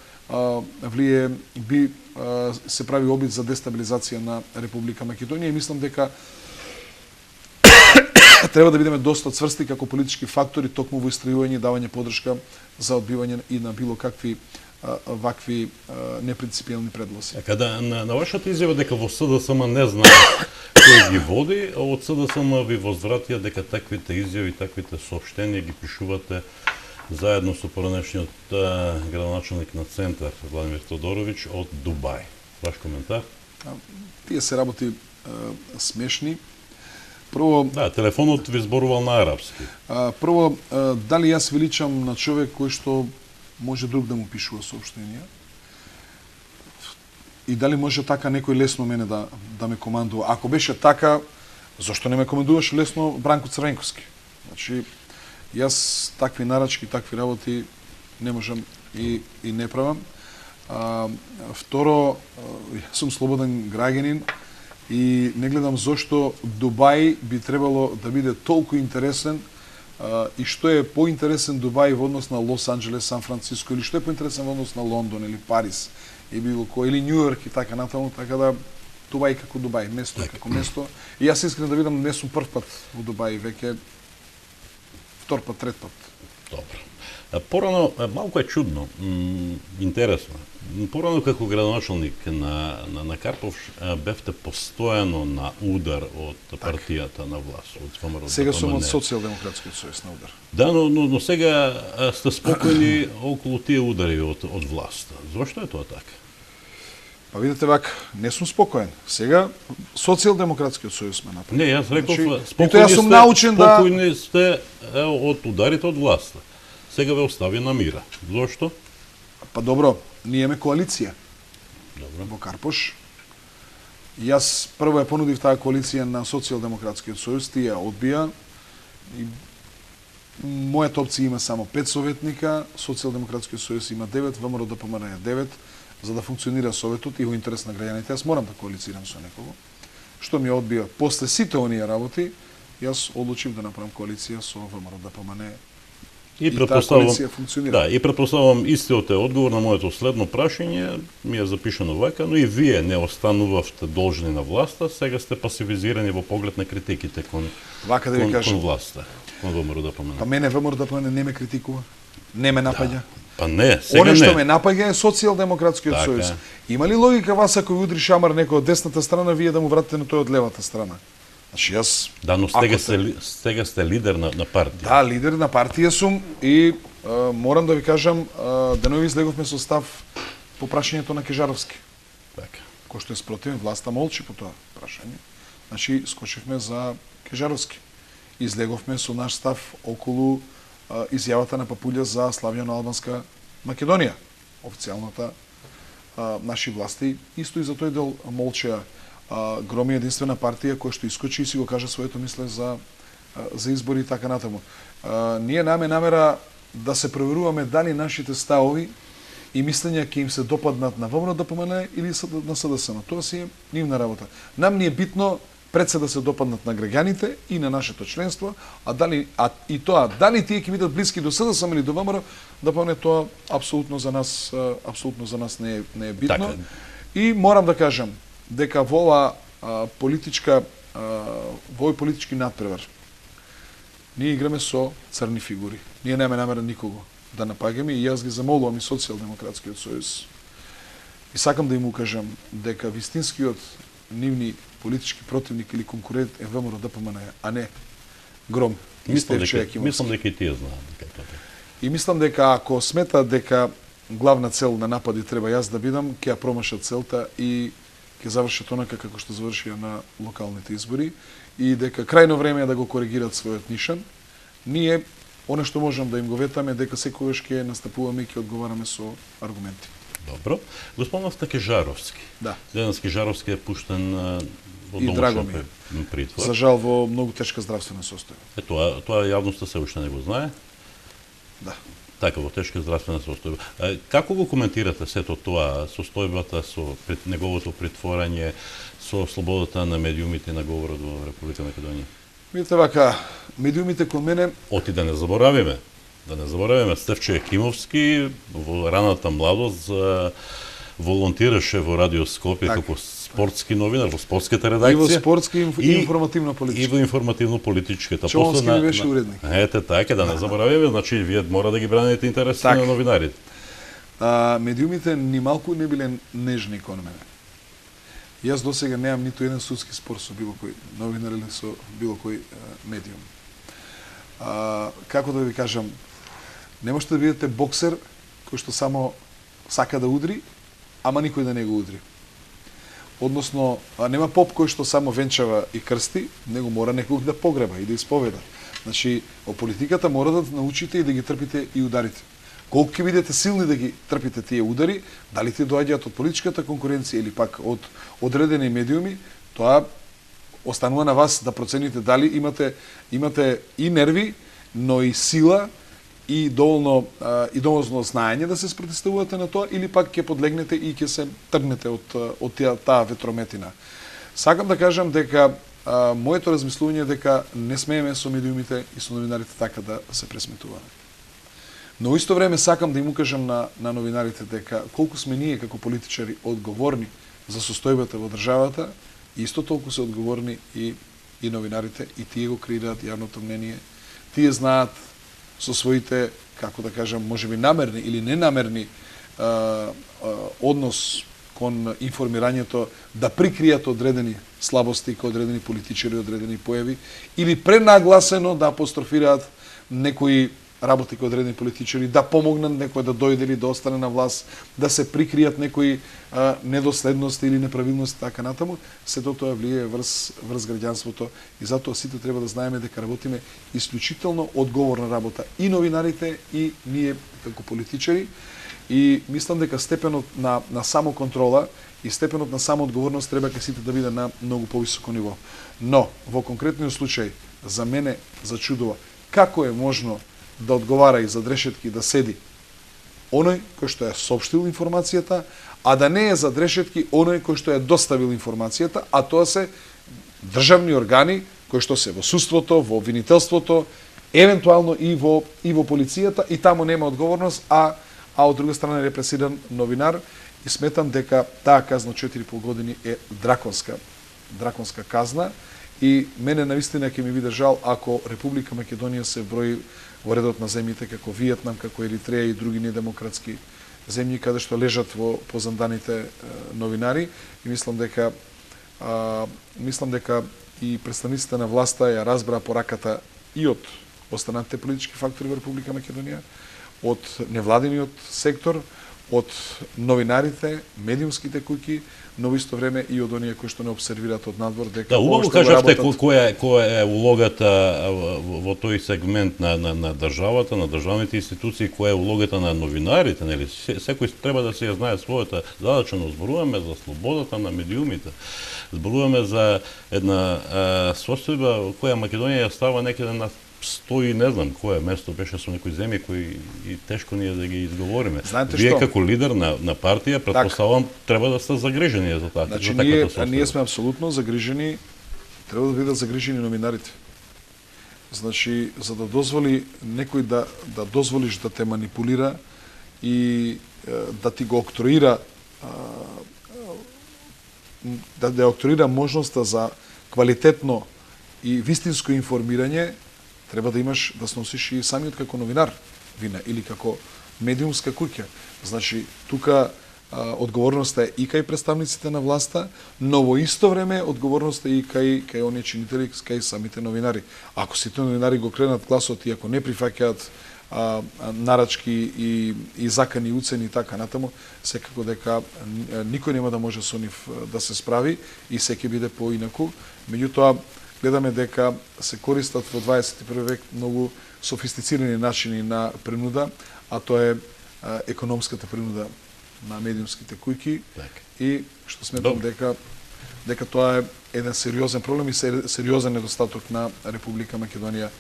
се прави обид за дестабилизација на Република Македонија, и мислам дека треба да бидеме доста цврсти како политички фактори токму во истрајување и давање поддршка за одбивање и на било какви вакви непринципиелни предлози. Када на вашата изјава дека во СДСМ не знае кој ги води, од СДСМ ви возвратија дека таквите изјави, таквите соопштенија ги пишувате заедно со поранешниот градоначелник на Центар Владимир Тодоровиќ од Дубај. Ваш коментар? Тие се работи смешни. Прво, да, телефонот ви зборувал на арапски. Прво, дали јас величам на човек кој што може друг да му пишува соопштенија? И дали може така некој лесно мене да ме командува? Ако беше така, зошто не ме командуваше лесно Бранко Црвенковски? Значи, јас такви нарачки, такви работи не можам и не правам. Второ, јас сум слободен граѓанин и не гледам зошто Дубај би требало да биде толку интересен, и што е поинтересен Дубај во однос на Лос Анџелес, Сан Франциско, или што е поинтересен во однос на Лондон или Париз, и било кој, или Њу Јорк и така натаму, така да Дубај како Дубај, место како место. И јас искрено да видам, не сум прв пат во Дубај, веќе втор пат, трет пат. Добро. Порано, малку е чудно, интересно. Порано како градоначелник на Карпов бевте постојано на удар од партијата на власт, од ВМРО. Сега сум од Социјалдемократскиот сојуз на удар. Да, но сега сте спокојни околу тие удари од власта. Зошто е тоа така? Па видите вака, не сум спокоен. Сега Социјалдемократскиот сојуз ме напаѓа. Не, јас реков, спокојни сте од ударите од власта. Сега ве остави на мира. Зошто? Па добро, ние имаме коалиција. Добро. Во Карпош. Јас прво ја понудив таа коалиција на Социјалдемократскиот сојуз, тие ја одбија. И мојата опција има само 5 советника, Социјалдемократскиот сојуз има 9, ВМРО ДПМН е 9, за да функционира советот и во интерес на граѓаните. Јас морам да коалицирам со некого. Што ми одбија после сите оние работи, јас одлучив да направам коалиција со ВМРО ДПМН. И претпоставувам истиот е одговор на моето следно прашање, ми е запишано вака, но и вие не останувавте должни на власта, сега сте пасивизирани во поглед на критиките кон власта, кон ВМРО ДПМН. Па мене ВМРО ДПМН не ме критикува, не ме напаѓа. Па не, сега не. Оне што ме напаѓа е Социјалдемократскиот сојуз. Има ли логика вас ако ви удри шамар некој од десната страна, вие да му вратите на тој од левата страна? Значи јас... Да, но сега сте лидер на партија. Да, лидер на партија сум и морам да ви кажам, денови излеговме со став по прашањето на Кежаровски. Така. Кој што е спротивен, власта молчи по тоа прашање. Значи, скочивме за Кежаровски. Излеговме со наш став околу изјавата на Папулја за славјано-албанска Македонија. Официјалната наши власти исто и за тој дел молчеа. Гром е единствена партија која што искочи и си го кажа своето мисле за избори и така натаму. Ние наме намера да се проверуваме дали нашите ставови и мислења ќе им се допаднат на ВМРО ДПМН или на СДСМ. Тоа си е нивна работа. Нам ни е битно пред се да се допаднат на граѓаните и на нашето членство, дали тие ќе бидат блиски до СДСМ или до ВМРО, ДПМН, тоа апсолутно за нас не е битно. Така. И морам да кажам дека во овој политички надпревар ние играме со црни фигури. Ние немаме намера никого да напагаме и јас ги замолувам и Социјалдемократскиот сојуз. И сакам да им укажам дека вистинскиот нивни политички противник или конкурент е ВМРО ДПМН, а не Гром и Стефче Јакимовски. Мислам дека и тие знаат дека тоа така. И мислам дека ако сметаат дека главна цел на напади треба јас да бидам, ќе ја промашат целта и ќе завршат онака како што завршија на локалните избори и дека крајно време е да го коригират својот нишан. Ние, оно што можам да им го ветаме, дека секогаш ќе настапуваме и ќе одговараме со аргументи. Добро. Госпомнавте Кежаровски. Да. Денес Кежаровски е пуштен во И драго ми домашен притвор. За жал во многу тешка здравствена состојба. Тоа јавноста се уште не го знае. Да. Така, во тешка здравствена состојба. Како го коментирате сето тоа, состојбата со неговото притворање, со слободата на медиумите на говорот во Република Македонија? Видите вака, медиумите кон мене, Да не заборавиме, Стефче Јакимовски во раната младост волонтираше во Радио Скопје така, како спортски новинар во спортската и во редакција. спортски и и информативно-политички. во информативно-политичката. Човонски ми беше уредник. Ете така, да не заборавиме, значи вие мора да ги браните интересите Така. на новинарите. Медиумите ни малку не биле нежни кон мене. Јас досега немам ниту еден судски спор со било кој новинар или со било кој медиум. Како да ви кажам, не можете да бидете боксер кој што само сака да удри, ама никој да не го удри. Односно, нема поп кој што само венчава и крсти, него мора некој да погреба и да исповеда. Значи, во политиката мора да научите и да ги трпите и ударите. Колку ќе бидете силни да ги трпите тие удари, дали ти доаѓаат од политичката конкуренција или пак од одредени медиуми, тоа останува на вас да процените дали имате и нерви, но и сила и доволно знаење да се спротивставувате на тоа или пак ќе подлегнете и ќе се тргнете од таа ветрометина. Сакам да кажам дека моето размислување е дека не смееме со медиумите и со новинарите така да се пресметуваме. Но исто време сакам да им укажам на новинарите дека колку сме ние како политичари одговорни за состојбата во државата, исто толку се одговорни и новинарите, и тие го креираат јавното мнение. Тие знаат со своите, како да кажам, можеби намерни или ненамерни однос кон информирањето да прикријат одредени слабости кон одредени политичари, одредени појави, или пренагласено да апострофираат некои работи кај одредени политичари, да помогнат некој да дојде или да остане на власт, да се прикријат некои недоследности или неправилности, така натаму, сето тоа влијае врз граѓанството и затоа сите треба да знаеме дека работиме исклучително одговорна работа и новинарите и ние како политичари, и мислам дека степенот на самоконтрола и степенот на самоодговорност треба кај сите да биде на многу повисоко ниво. Но во конкретниот случај за мене зачудува како е можно да одговара и за решетки да седи оној кој што ја соопштил информацијата, а да не е за решетки оној кој што ја доставил информацијата, а тоа се државни органи кои што се во судството, во обвинителството, евентуално и во полицијата, и таму нема одговорност, а од друга страна е репресиран новинар, и сметам дека таа казна 4,5 години е драконска казна, и мене навистина ќе ми биде жал ако Република Македонија се брои во редот на земјите како Виетнам, како Еритреја и други недемократски земји каде што лежат во позанданите новинари, и мислам дека и представниците на власта ја разбраа пораката и од останатите политички фактори во Република Македонија, од невладиниот сектор, од новинарите, медиумските куќи, но во исто време и од оние кои што не обсервираат од надвор дека да, убаво кажавте која е улогата во тој сегмент на државата, на државните институции, која е улогата на новинарите, нели? Секој треба да се ја знае својата задача, но зборуваме за слободата на медиумите. Зборуваме за една состојба која Македонија ја става некаде на стои, не знам кое место беше со некои земји кои и тешко ние да ги изговориме. Знаете Вие што? како лидер на партија, претпоставувам, треба да сте загрижени за така. Значи, за таквата состојба. ние сме апсолутно загрижени, треба да бидат загрижени новинарите. Значи, за да дозволи некој да дозволиш да те манипулира и да ти го октроира да октроира можноста за квалитетно и вистинско информирање, треба да имаш да сносиш и самиот како новинар вина или како медиумска куќа. Значи, тука одговорноста е и кај представниците на власта, но во исто време одговорноста е и кај оние чинители, кај самите новинари. Ако сите новинари го кренат гласот и ако не прифаќаат нарачки и закани уцени и така натаму, секако дека никој нема да може со нив да се справи и се ќе биде поинаку. Меѓутоа, гледаме дека се користат во 21 век многу софистицирани начини на принуда, а тоа е економската принуда на медиумските куќи и што сметам дека тоа е еден сериозен проблем и сериозен недостаток на Република Македонија.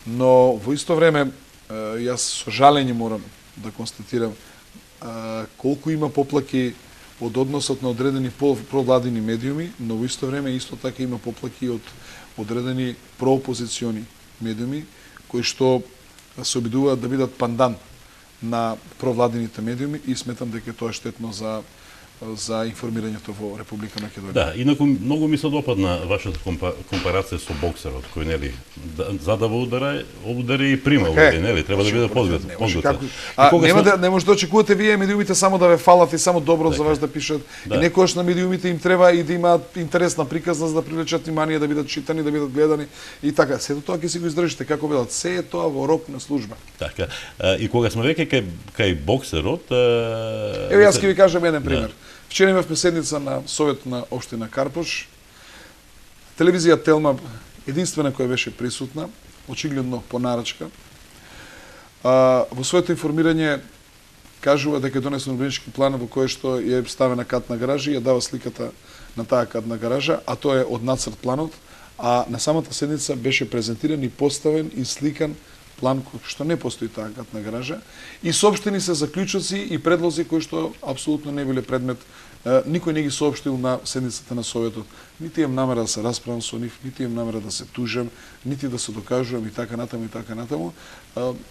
Но во исто време јас со жалење морам да констатирам колку има поплаки од односот на одредени провладини медиуми, но во исто време исто така има поплаки од одредени проопозициони медиуми кои што се обидуваат да бидат пандан на провладините медиуми и сметам дека тоа е штетно за информирањето во Република Македонија. Да, инаку многу ми се допадна вашата компарација со боксерот, кој нели задава удари и прима удари, нели треба да биде подготвен. Не може да очекувате вие медиумите само да ве фалат и само добро за вас да пишат. И некогаш на медиумите им треба и да имаат интересна приказна за да привлечат внимание, да бидат читани, да бидат гледани и така. Сето тоа ќе си го издржите како велат. Се е тоа во рок на служба. Така. И кога сме веќе кај боксерот, еве јас ќе ви кажам еден пример. Вчера имавме седница на Совет на општина Карпош. Телевизија Телма единствена која беше присутна, очигледно по нарачка. Во своето информирање кажува дека е донесен урбанички план во кој што е ставена катна гаража и ја дава сликата на таа катна гаража, а тоа е од нацрт планот, а на самата седница беше презентиран и поставен и сликан план кој што не постои таа катна гаража и соопштени се заклучоци и предлози кои што апсолутно не биле предмет, никој не ги соопштил на седницата на Советот. Нити имам намера да се расправам со нив, нити имам намера да се тужам, нити да се докажувам и така натаму и така натаму.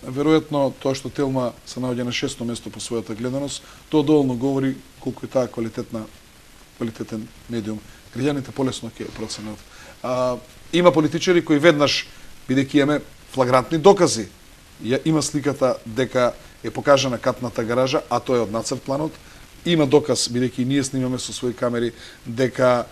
Веројатно тоа што Телма се наоѓа на 6-то место по својата гледаност, тоа доволно говори колку е таа квалитетен медиум. Граѓаните полесно ќе проценат. Има политичари кои веднаш, бидејќи имаме флагрантни докази. Има сликата дека е покажана катната гаража, а тоа е од нацрт планот. Има доказ, бидејќи ние снимаме со своји камери, дека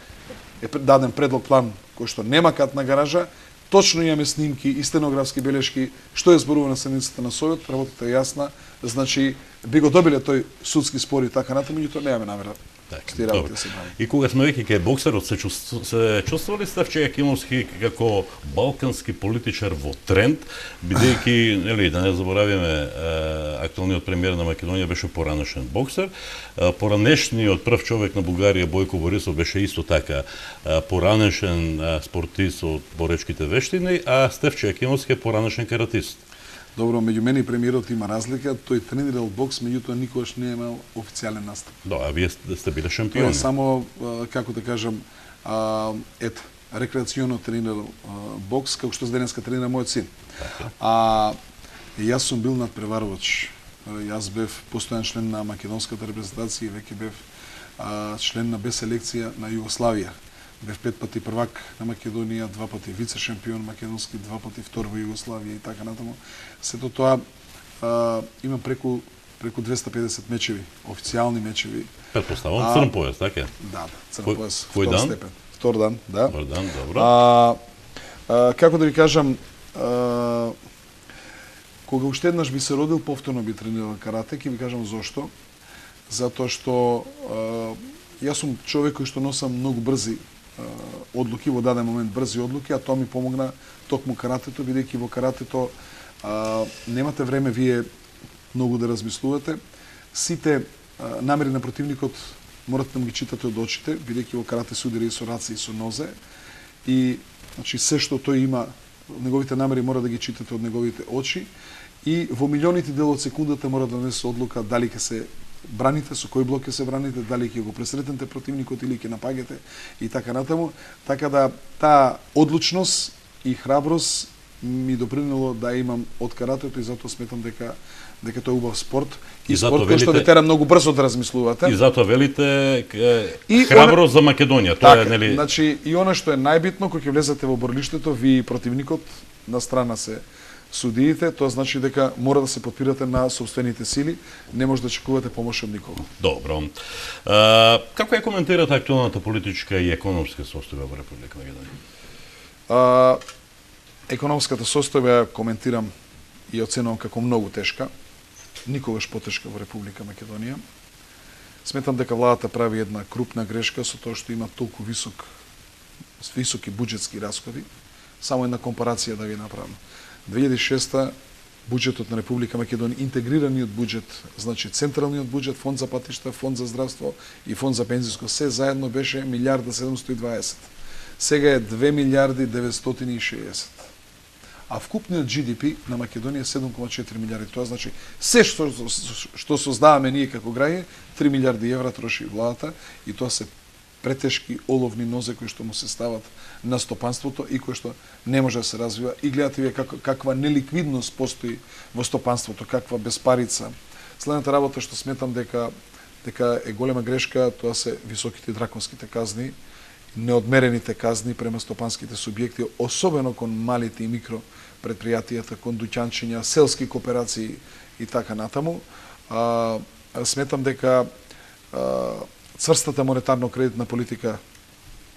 е даден предлог план кој што нема катна гаража. Точно имаме снимки и стенографски белешки што е зборува на седницата на Совет, работата е јасна. Значи, би го добиле тој судски спор и така натаму, меѓутоа немаме намера. И кога сме веќе кај боксерот, се чувствували Стефче Јакимовски како балкански политичар во тренд, бидејќи, нели, да не заборавиме, актуелниот премиер на Македонија беше поранешен боксер, поранешниот прв човек на Бугарија Бојко Борисов беше исто така поранешен спортист од боречките вештини, а Стефче Јакимовски е поранешен каратист. Добро, меѓу мене и премиерот има разлика, тој тренирал бокс, меѓутоа никогаш не имал официјален настап. Да, а вие сте биле шампиони. Тоа е само, како да кажам, рекреационо тренирал бокс, како што денеска тренира мојот син. Јас сум бил надпреварувач. Јас бев постојан член на македонската репрезентација и веќе бев член на Б селекција на Југославија. Бев 5 пати првак на Македонија, 2 пати вице-шампион македонски, 2 пати втор во Југославија и така натаму. Сето тоа има преку 250 мечеви, официјални мечеви. Претпоставувам црн појас, така? Да, црн појас. Кој дан? Степен. Втор дан, да. Втор дан, добро. Како да ви кажам, кога уште еднаш би се родил, повторно би тренирал карате, ќе ви кажам зошто. Затоа што јас сум човек кој што носам многу брзи одлуки, во даден момент брзи одлуки, а тоа ми помогна токму каратето, бидејќи во каратето немате време вие многу да размислувате. Сите намери на противникот морате да му ги читате од очите, бидејќи во карате се удари и со раце и со нозе. И значи се што тој има неговите намери мора да ги читате од неговите очи и во милионите дел од секундата мора да донесе одлука дали ќе се браните, со кој блок ќе се браните, дали ќе го пресретнете противникот или ќе напагете и така натаму. Така да таа одлучност и храброст ми допринело да имам од каратето и затоа сметам дека тоа е убав спорт и спорт кој што ве тера многу брзо да размислувате. И затоа велите храброст за Македонија. Тоа е, нели? Значи и она што е најбитно кога ќе влезете во борлиштето, ви и противникот на страна се судиите, тоа значи дека мора да се подпирате на сопствените сили, не може да чекувате помош од никого. Добро. Како ја коментирате актуелната политичка и економска состојба во Република Македонија? Економската состојба ја коментирам и оценувам како многу тешка, никогаш потешка во Република Македонија. Сметам дека владата прави една крупна грешка со тоа што има толку високи буџетски расходи. Само една компарација да ви направам. 2006 буџетот на Република Македонија, интегрираниот буџет, значи централниот буџет, фонд за патишта, фонд за здравство и фонд за пензиско, се заедно беше 1.720. Сега е 2.960. А вкупниот GDP на Македонија е 7,4 милиарди. Тоа значи се што создаваме ние како граѓани, 3 милиарди евра троши владата и тоа се претешки оловни нозе кои што му се стават на стопанството и кои што не може да се развива. И гледате вие каква неликвидност постои во стопанството, каква безпарица. Следната работа што сметам дека е голема грешка, тоа се високите драконските казни, неодмерените казни према стопанските субјекти, особено кон малите и микро предпријатијата, кон дуќанчиња, селски кооперации и така натаму. Сметам дека цврстата монетарно-кредитна политика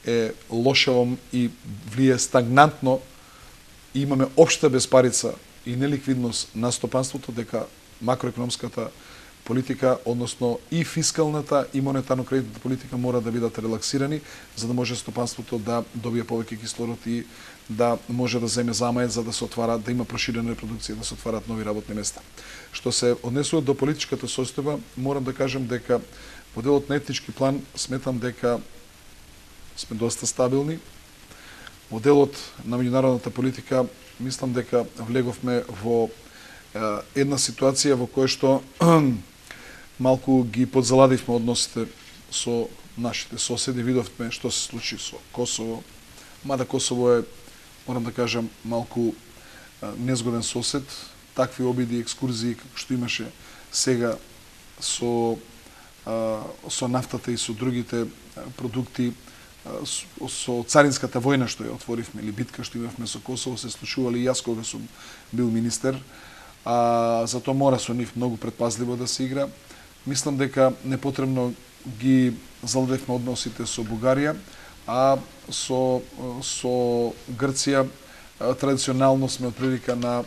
е лоша и влие стагнантно и имаме општа безпарица и неликвидност на стопанството, дека макроекономската политика, односно и фискалната и монетарно-кредитната политика мора да бидат релаксирани, за да може стопанството да добие повеќе кислород и да може да земе замај за да се отвара, да има проширена репродукција, да се отварат нови работни места. Што се однесува до политичката состојба, морам да кажам дека во делот на етнички план сметам дека сме доста стабилни. Во делот на меѓународната политика мислам дека влеговме во една ситуација во која што малку ги подзаладивме односите со нашите соседи. Видовме што се случи со Косово. Мада Косово е, морам да кажам, малку незгоден сосед. Такви обиди, екскурзии, како што имаше сега со нафтата и со другите продукти, со царинската војна што ја отворивме, или битка што имавме со Косово, се случували и јас кога сум бил министер. Затоа мора со нив многу предпазливо да се игра. Мислам дека непотребно ги заладевме односите со Бугарија, а со Грција традиционално сме отприлика на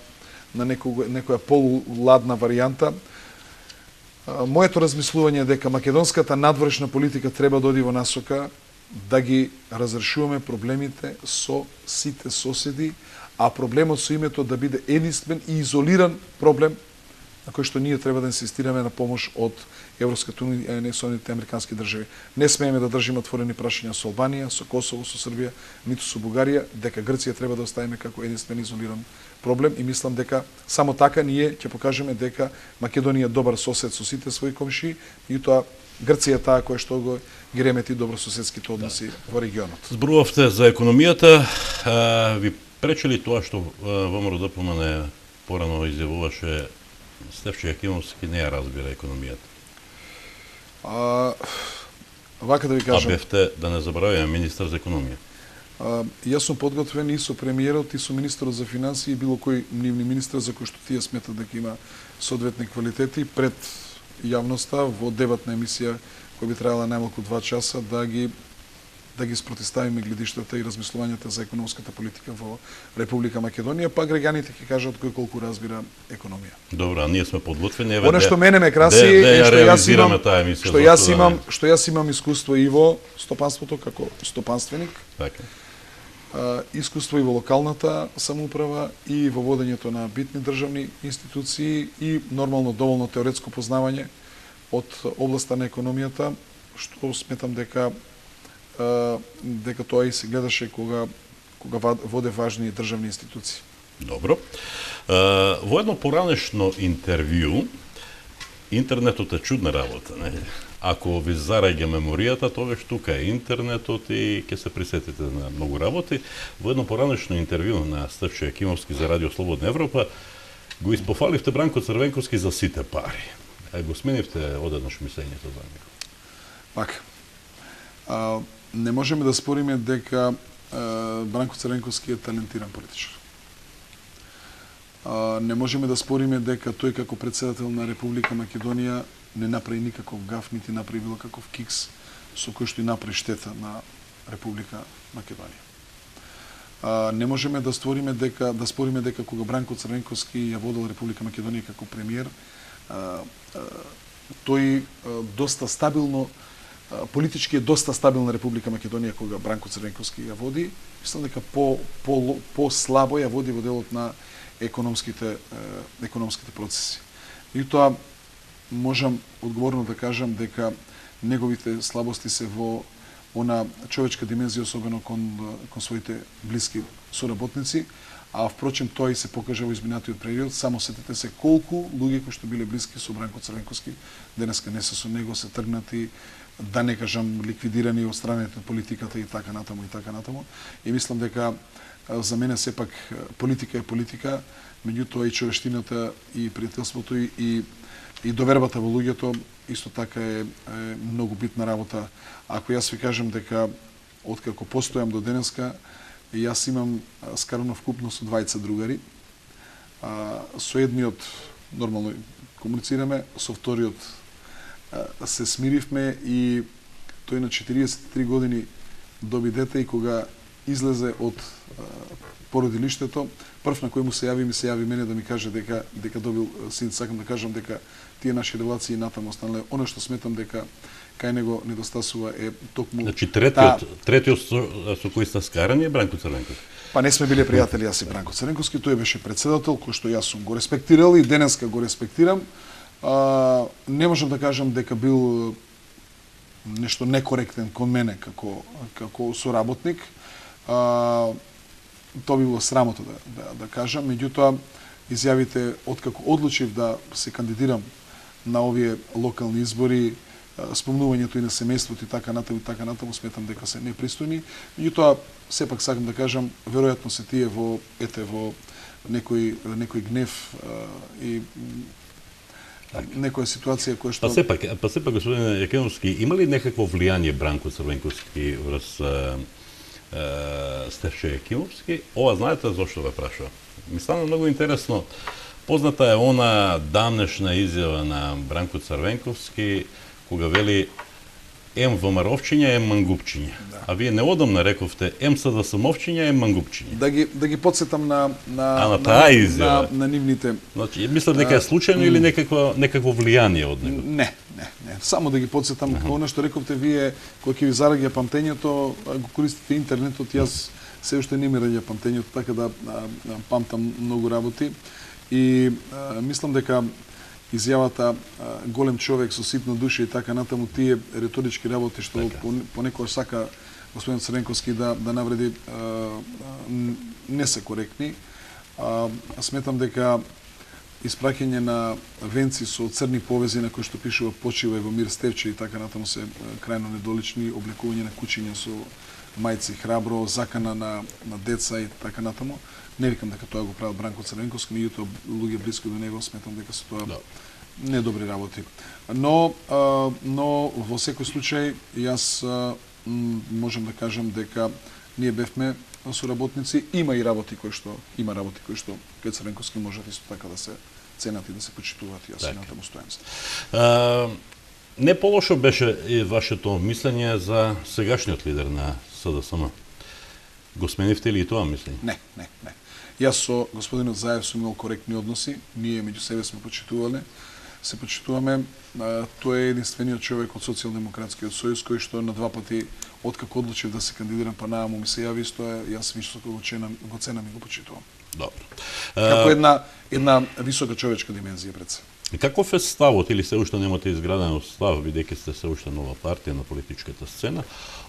некоја полуладна варијанта. Моето размислување е дека македонската надворешна политика треба да оди во насока да ги разрешуваме проблемите со сите соседи, а проблемот со името да биде единствен и изолиран проблем на кој што ние треба да инсистираме на помош од Европската унија и Соединетите американски држави. Не смееме да држиме отворени прашања со Албанија, со Косово, со Србија, ниту со Бугарија, дека Грција треба да оставиме како единствен изолиран проблем и мислам дека само така ние ќе покажеме дека Македонија е добар сосед со сите своји комшии и тоа Грција е таа која што го ги ремети добрососедските односи во регионот. Зборувавте за економијата, ви пречи ли тоа што ВМРО ДПМН порано изјавуваше Стефче Јакимовски не ја разбира економијата? Вака да ви кажам. бевте, да не забравяме, министар за економија. Јас сум подготвен и со премиерот и со министерот за финансии и било кој нивни министер за кој што тие сметат дека има соодветни квалитети пред јавноста во дебатна емисија која би траела најмалку 2 часа да ги спротиставиме гледиштата и размислувањата за економската политика во Република Македонија, па граѓаните ќе кажат кој колку разбира економија. Добро, а ние сме подготвени. Она што мене ме краси е што јас имам искуство и во стопанството како стопанственик. Така. Искуство и во локалната самоуправа и во водењето на битни државни институции и нормално доволно теоретско познавање од областа на економијата, што сметам дека тоа и се гледаше кога кога воде важни државни институции. Добро. Во едно поранешно интервју, интернетот е чудна работа, не? Ако ви зараѓа меморијата, тогаш тука е интернетот и ќе се присетите на многу работи. Во едно поранешно интервју на Стефчо Јакимовски за Радио Слободна Европа го испофаливте Бранко Црвенковски за сите пари. Го сменивте одеднаш мислењето за него. Пак, не можеме да спориме дека Бранко Црвенковски е талентиран политичар. Не можеме да спориме дека тој како председател на Република Македонија не направи никаков гаф, нити направи било каков кикс со кој што и направи штета на Република Македонија. Не можеме да спориме дека кога Бранко Црвенковски ја водел Република Македонија како премиер, тој доста стабилно политички е доста стабилна Република Македонија кога Бранко Црвенковски ја води. Мислам дека по слабо ја води во делот на економските процеси. И тоа можам одговорно да кажам дека неговите слабости се во она човечка димензија, особено кон своите блиски соработници, а впрочем тоа и се покажа во изминатиот период. Само сетете се колку луѓе кои што биле блиски со Бранко Црвенковски денеска не се со него, се тргнати, да не кажам ликвидирани од страните на политиката и така натаму. И мислам дека за мене сепак политика е политика, меѓутоа и човештината и пријателството и довербата во луѓето исто така е многу битна работа. Ако јас ви кажам дека откако постојам до денеска, јас имам скарано вкупно со 20 другари. Со едниот нормално комуницираме, со вториот се смиривме и тој на 43 години доби дете и кога излезе од породилиштето, прв на кој му се јави мене да ми каже дека добил син. Сакам да кажам дека тие наши релации натаму останале. Она што сметам дека кај него недостасува е токму... Значи третиот со кој сте скарани е Бранко Црвенковски. Па не сме биле пријатели јас и Бранко Црвенковски, тој беше председател кој што јас сум го респектирал и денеска го респектирам. Не можам да кажам дека бил нешто некоректен кон мене како соработник. Тоа би било срамота да кажам, меѓутоа изјавите откако одлучив да се кандидирам на овие локални избори, спомнувањето и на семејството и така натаму сметам дека се непристојни. Меѓутоа сепак сакам да кажам, веројатно се тие во некој гнев и некоја ситуација која што... Па сепак, господин Јакимовски, има ли некакво влијание Бранко Црвенковски врз Стефчо Јакимовски? Ова знаете зошто ве прашувам? Ми стана многу интересно. Позната е она давнешна изјава на Бранко Црвенковски, кога вели ем ВМРО-вчиња, ем мангупчиња. Да. А вие неодамна рековте ем СДСМ-овчиња, ем мангупчиња. Да ги подсетам на таа изјава. На нивните... Значи, мислам дека е случајно или некакво влијание од него? Не. Само да ги подсетам она што рековте вие, кога ќе ви зараѓа памтењето, го користите интернетот, јас се уште не ми раѓа памтењето, така да памтам многу работи. И мислам дека изјавата голем човек со ситна душа и така натаму, тие риторички работи што понекогаш сака господин Црвенковски да навреди, не се коректни. Сметам дека испраќање на венци со црни повези на кои што пишува почива во мир Стевче и така натаму се крајно недолични, облекување на кучиња со мајци храбро, закана на деца и така натаму. Не викам дека тоа го правил Бранко Црвенковски, меѓутоа луѓе близко до него сметам дека се тоа недобри работи. Но во секој случај јас можам да кажам дека ние бевме соработници, има работи кои што кај Црвенковски можат исто така да се ценат и да се почитуваат, јас и натаму стојам. Не полошо беше и вашето мислење за сегашниот лидер на СДСМ. Го сменивте ли и тоа мислење? Не. Јас со господинот Заев сум имал коректни односи, ние меѓу себе сме се почитуваме. Тој е единствениот човек од Социјалдемократскиот сојуз кој што на два пати откако одлучив да се кандидирам па нааму ми се јави исто, јас високо го ценам и го почитувам. Добро. Како една висока човечка димензија пред се. И каков е ставот, или се уште немате изграден став, бидејќи сте се уште нова партија на политичката сцена,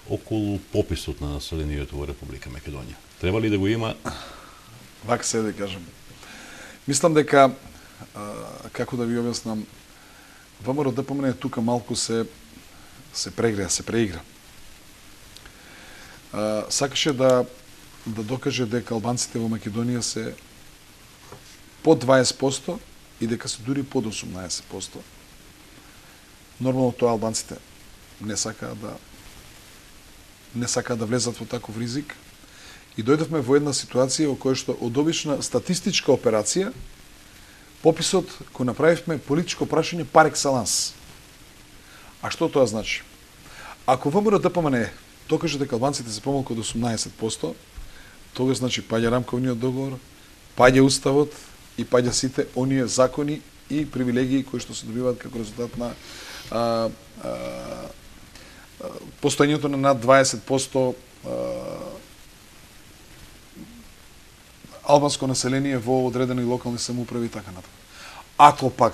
околу пописот на населението во Република Македонија? Треба ли да го има? Вака се да кажам. Мислам дека, како да ви објаснам, ВМРО ДПМН тука малку се прегреа, се преигра. Сакаше да докаже дека албанците во Македонија се под 20% и дека се дури под 18%. Нормално тоа албанците не сакаат да влезат во таков ризик. И дојдовме во една ситуација во која што од обична статистичка операција пописот го направивме политичко прашање пар екселанс. А што тоа значи? Ако ВМРО ДПМН докаже дека албанците се помалку од 18%, тогаш значи паѓа рамковниот договор, паѓа уставот и паѓа сите оние закони и привилегии кои што се добиваат како резултат на постоењето на над 20% албанско население во одредени локални самоуправи и така натаму. Ако пак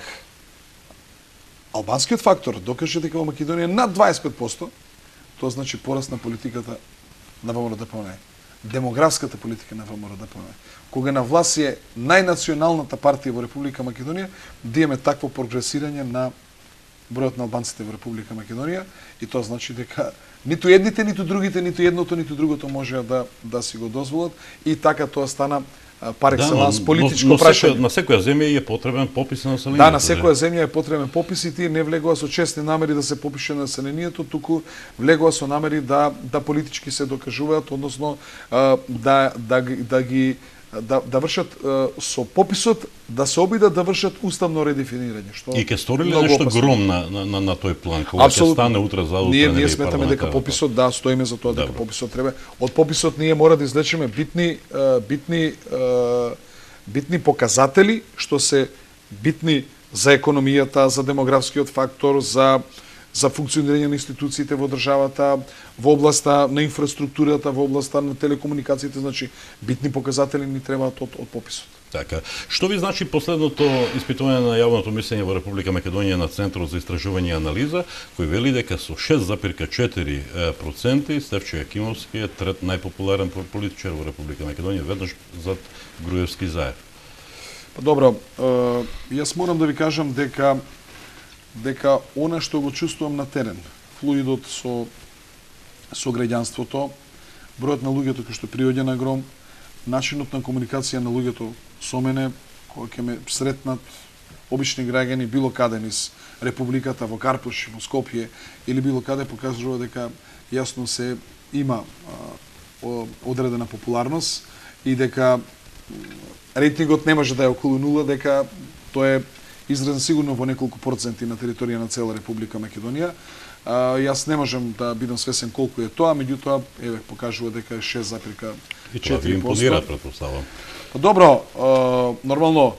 албанскиот фактор докаже дека во Македонија над 25%, тоа значи пораст на политиката на ВМРО ДПМН. Демографската политика на ВМРО ДПМН. Кога на власт е најнационалната партија во Република Македонија, да имаме такво прогресирање на бројот на албанците во Република Македонија, и тоа значи дека ниту едните, ниту другите, ниту едното, ниту другото може да си го дозволат, и така тоа стана пар екселанс политичко прашање. На секоја земја е потребен попис на населението. Да, на секоја земја е потребен попис, и тие не влегува со честни намери да се попише населението, туку влегува со намери да политички се докажуваат, односно да вршат со пописот, да се обидат да вршат уставно редефинирање, што и ќе стори ли нешто гром на тој план, кога ќе стане утре за утре? Ние сметаме дека пописот, да, стоиме за тоа дека пописот треба. Од пописот ние мора да извлечеме битни показатели што се битни за економијата, за демографскиот фактор, за функционирање на институциите во државата, во областа на инфраструктурата, во областа на телекомуникациите, значи битни показатели ни требаат од пописот. Така. Што ви значи последното испитување на јавното мислење во Република Македонија на Центарот за истражување и анализа, кој вели дека со 6,4% Стефчо Јакимовски е трет најпопуларен политичар во Република Македонија, веднаш зад Груевски Заев? Па добро, јас морам да ви кажам дека она што го чувствувам на терен, флуидот со граѓанството, бројот на луѓето кои што приоѓа на гром, начинот на комуникација на луѓето со мене, кога ќе ме сретнат обични граѓани било каде низ Републиката, во Карпуш, во Скопје или било каде, покажува дека јасно се има одредена популарност и дека рейтингот не може да е околу нула, дека тоа е изразен сигурно во неколку проценти на територија на цела Република Македонија. Јас не можам да бидам свесен колку е тоа, меѓутоа покажува дека е 6,4%. И тоа ви импонира, претпоставам. Добро, нормално,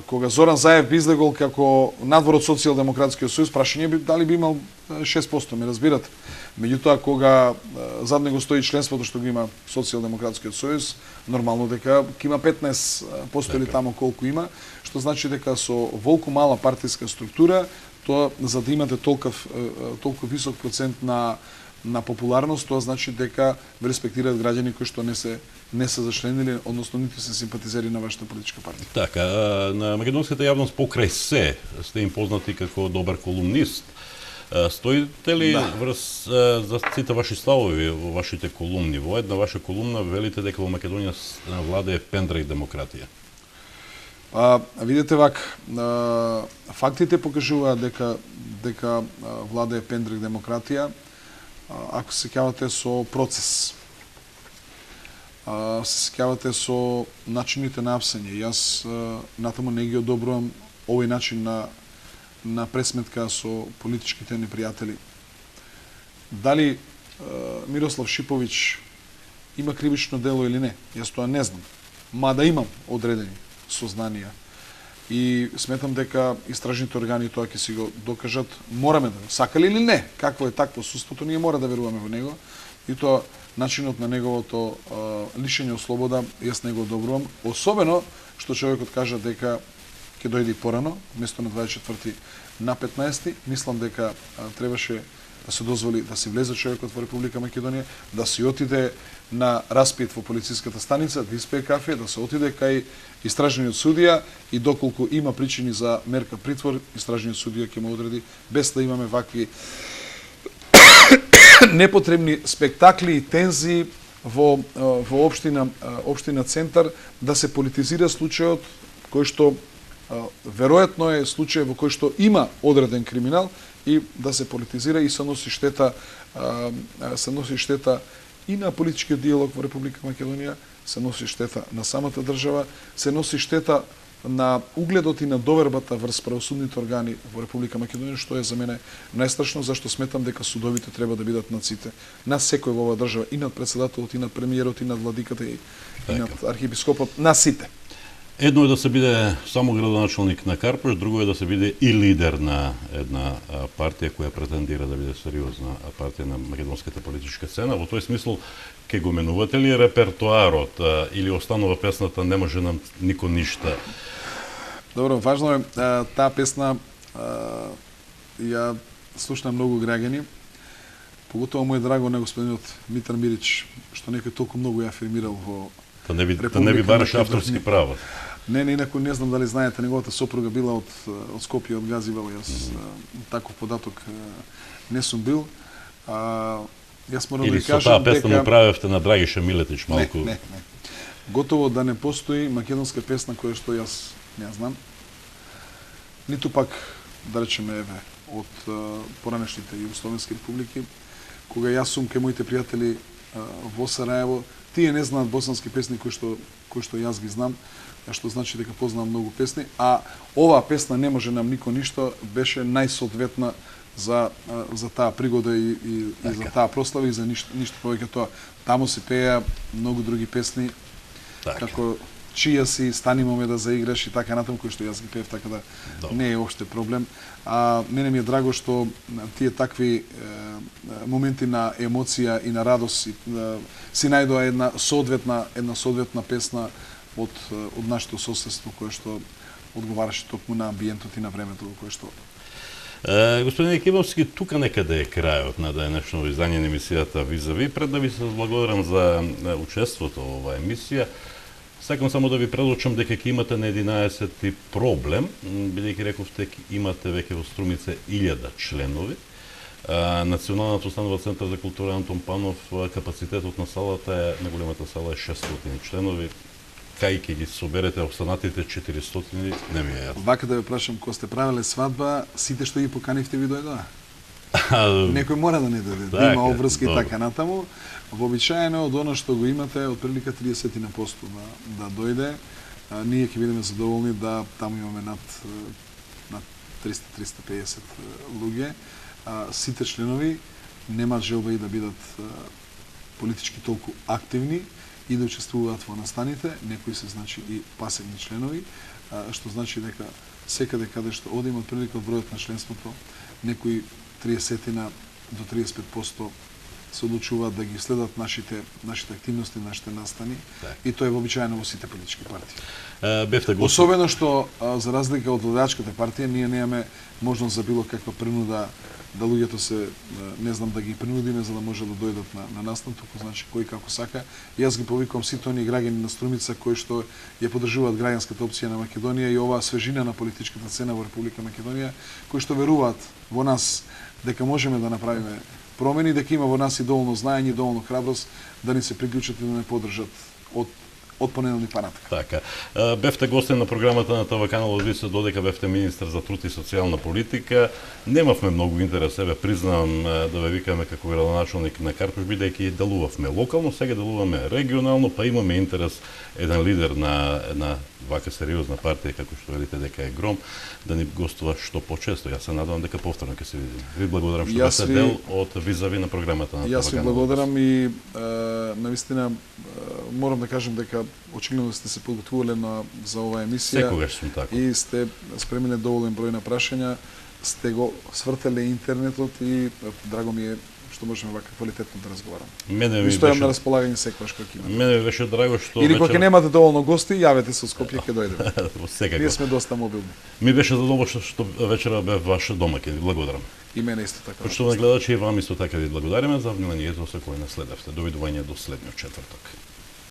кога Зоран Заев би излегол како надвор од Социјалдемократскиот сојуз, прашање би дали би имал 6%, ме разбирате. Меѓутоа, кога зад него стои членството што го има Социјалдемократскиот сојуз, нормално дека ќе има 15% или тамо колку има, што значи дека со волку мала партиска структура, тоа за да имате толку висок процент на популарност, тоа значи дека ве респектираат граѓани кои што не се зачленили, односно ниту се симпатизери на вашата политичка партија. Така, на македонската јавност покрај се сте им познати како добар колумнист. Стоите ли врз за сите ваши ставови во вашите колумни? Во една ваша колумна велите дека во Македонија владее пендреј демократија. Видите вак, фактите покажуваат дека владее пендреј демократија, ако се сеќавате со процес. Се сеќавате со начините на апсење. Јас натаму не ги одобрувам овој начин на пресметка со политичките непријатели. Дали Мирослав Шиповиќ има кривично дело или не? Јас тоа не знам. Мада имам одредени сознанија. И сметам дека истражните органи тоа ќе си го докажат. Мораме да сакали или не. Какво е такво суството, ние мора да веруваме во него. И тоа начинот на неговото лишење од слобода, јас не го одобрувам. Особено што човекот кажа дека ќе дојде и порано, вместо на 24 на 15. Мислам дека требаше да се дозволи да се влезе човекот во Република Македонија, да се отиде на распит во полициската станица, да испие кафе, да се отиде кај истражниот судија и доколку има причини за мерка притвор, истражниот судија ќе му одреди без да имаме вакви непотребни спектакли и тензии во општина Центар, да се политизира случајот кој што веројатно е случај во кој што има одреден криминал и да се политизира и се носи штета и на политичкиот диалог во Република Македонија, се носи штета на самата држава, се носи штета на угледот и на довербата врз правосудните органи во Република Македонија, што е за мене најстрашно, зашто сметам дека судовите треба да бидат над сите, на секој во оваа држава, и над председателот, и над премиерот, и над владиката, и над архиепископот, на сите. Едно е да се биде само градоначалник на Карпош, друго е да се биде и лидер на една партија која претендира да биде сериозна партија на македонската политичка сцена. Во тој смисол, ке го менувате ли репертоарот или останува песната "Не може нам нико ништа"? Добро, важно е, таа песна ја слушна многу граѓани, поготово му е драго на господинот Митар Мирич, што некој толку многу ја афирмирал во Да не би бараш авторски права. Не, инаку не знам дали знаете, неговата сопруга била од Скопје, од Газивел, јас таков податок не сум бил. Јас морам да ви кажам дека... Или со таа песна му правевте на Драгиша Милетич малку? Не. Готово да не постои македонска песна која што јас не знам. Ниту пак, да речеме, од поранешните југословенски републики, кога јас сум ке моите пријатели во Сараево, тие не знаат босански песни кои што јас ги знам, што значи дека познавам многу песни, а оваа песна "Не може нам нико ништо" беше најсоодветна за таа пригода и за таа прослава и за ништо повеќе тоа. Таму се пееа многу други песни, како "Чија си", "Стани моме да заиграш" и така натаму, кои што јас ги пеев, така да не е опште проблем. Мене ми е драго што тие такви моменти на емоција и на радост си најдоа една соодветна песна од нашето соседство, кое што одговараше токму на амбиентот и на времето во кое што... Господин Екимовски, тука некаде е крајот на денешно издание на емисијата Визави. Пред да ви се благодарам за учеството во оваа емисија, сакам само да ви предучам дека ќе имате на 11 проблем, бидејќи рековте имате веќе во Струмице 1000 членови. Националниот установа Центар за култура Антон Панов, капацитетот на салата е, на големата сала е 600 членови. Кај ќе ги соберете останатите 400, не ми е јасно. Вака да ве прашам, кога сте правеле свадба, сите што ги поканивте ви дојдоа? Некој мора да не дојде, да има обврски и така натаму. Вообичаено од оно што го имате, од прилика 30% да дојде. Ние ќе бидеме задоволни да таму имаме над 300-350 луѓе. Сите членови немаат желба и да бидат политички толку активни и да учествуваат во настаните, некои се значи и пасивни членови, што значи дека секаде каде што одиме од прилика од бројот на членството, некои 30 до 35% се одлучуваат да ги следат нашите активности, нашите настани, и тоа е вообичаено во сите политички партии. Особено што, за разлика од владеачката партија, ние немаме можност за било каква принуда да луѓето се, не знам, да ги принудиме за да може да дојдат на настан, туку значи кој како сака. Јас ги повикувам сите оние граѓани на Струмица кои што ја поддржуваат граѓанската опција на Македонија и оваа свежина на политичката сцена во Република Македонија, кои што веруваат во нас дека можеме да направиме промени, дека има во нас и доволно знаење, и доволно храброст да ни се приклучат и да не поддржат од понеделник па натака. Така. Бевте гостин на програмата на ТВ канал од Висе, додека бевте министар за труд и социјална политика. Немавме многу интерес, признавам, да ве викаме како градоначалник на Карпош, бидејќи делувавме локално, сега делуваме регионално, па имаме интерес еден лидер на една вака сериозна партија, како што велите дека е Гром, да ни гостува што почесто. Јас се надевам дека повторно ќе се видиме. Ви благодарам што бевте дел од Визави на програмата на ТВ канал. Јас ви благодарам и навистина морам да кажам дека очигледно сте се подготвувале за оваа емисија. Секогаш сум така. И сте спремиле доволен број на прашања, сте го свртеле интернетот и драго ми е што можеме вака квалитетно да разговараме. Мене Ви ми стојам на беше, располагање секогаш кога ќе имате. мене ми беше драго што Или кога ќе немате доволно гости, јавете се од Скопје, ќе дојдеме. секако. Ние сме доста мобилни. Ми беше задоволство што вечера бев ваш домаќин. Ви благодарам. И мене исто така. Почитувани гледачи, и вам исто така ви благодариме за вниманието со кое наследевте. Довидување до следниот четврток.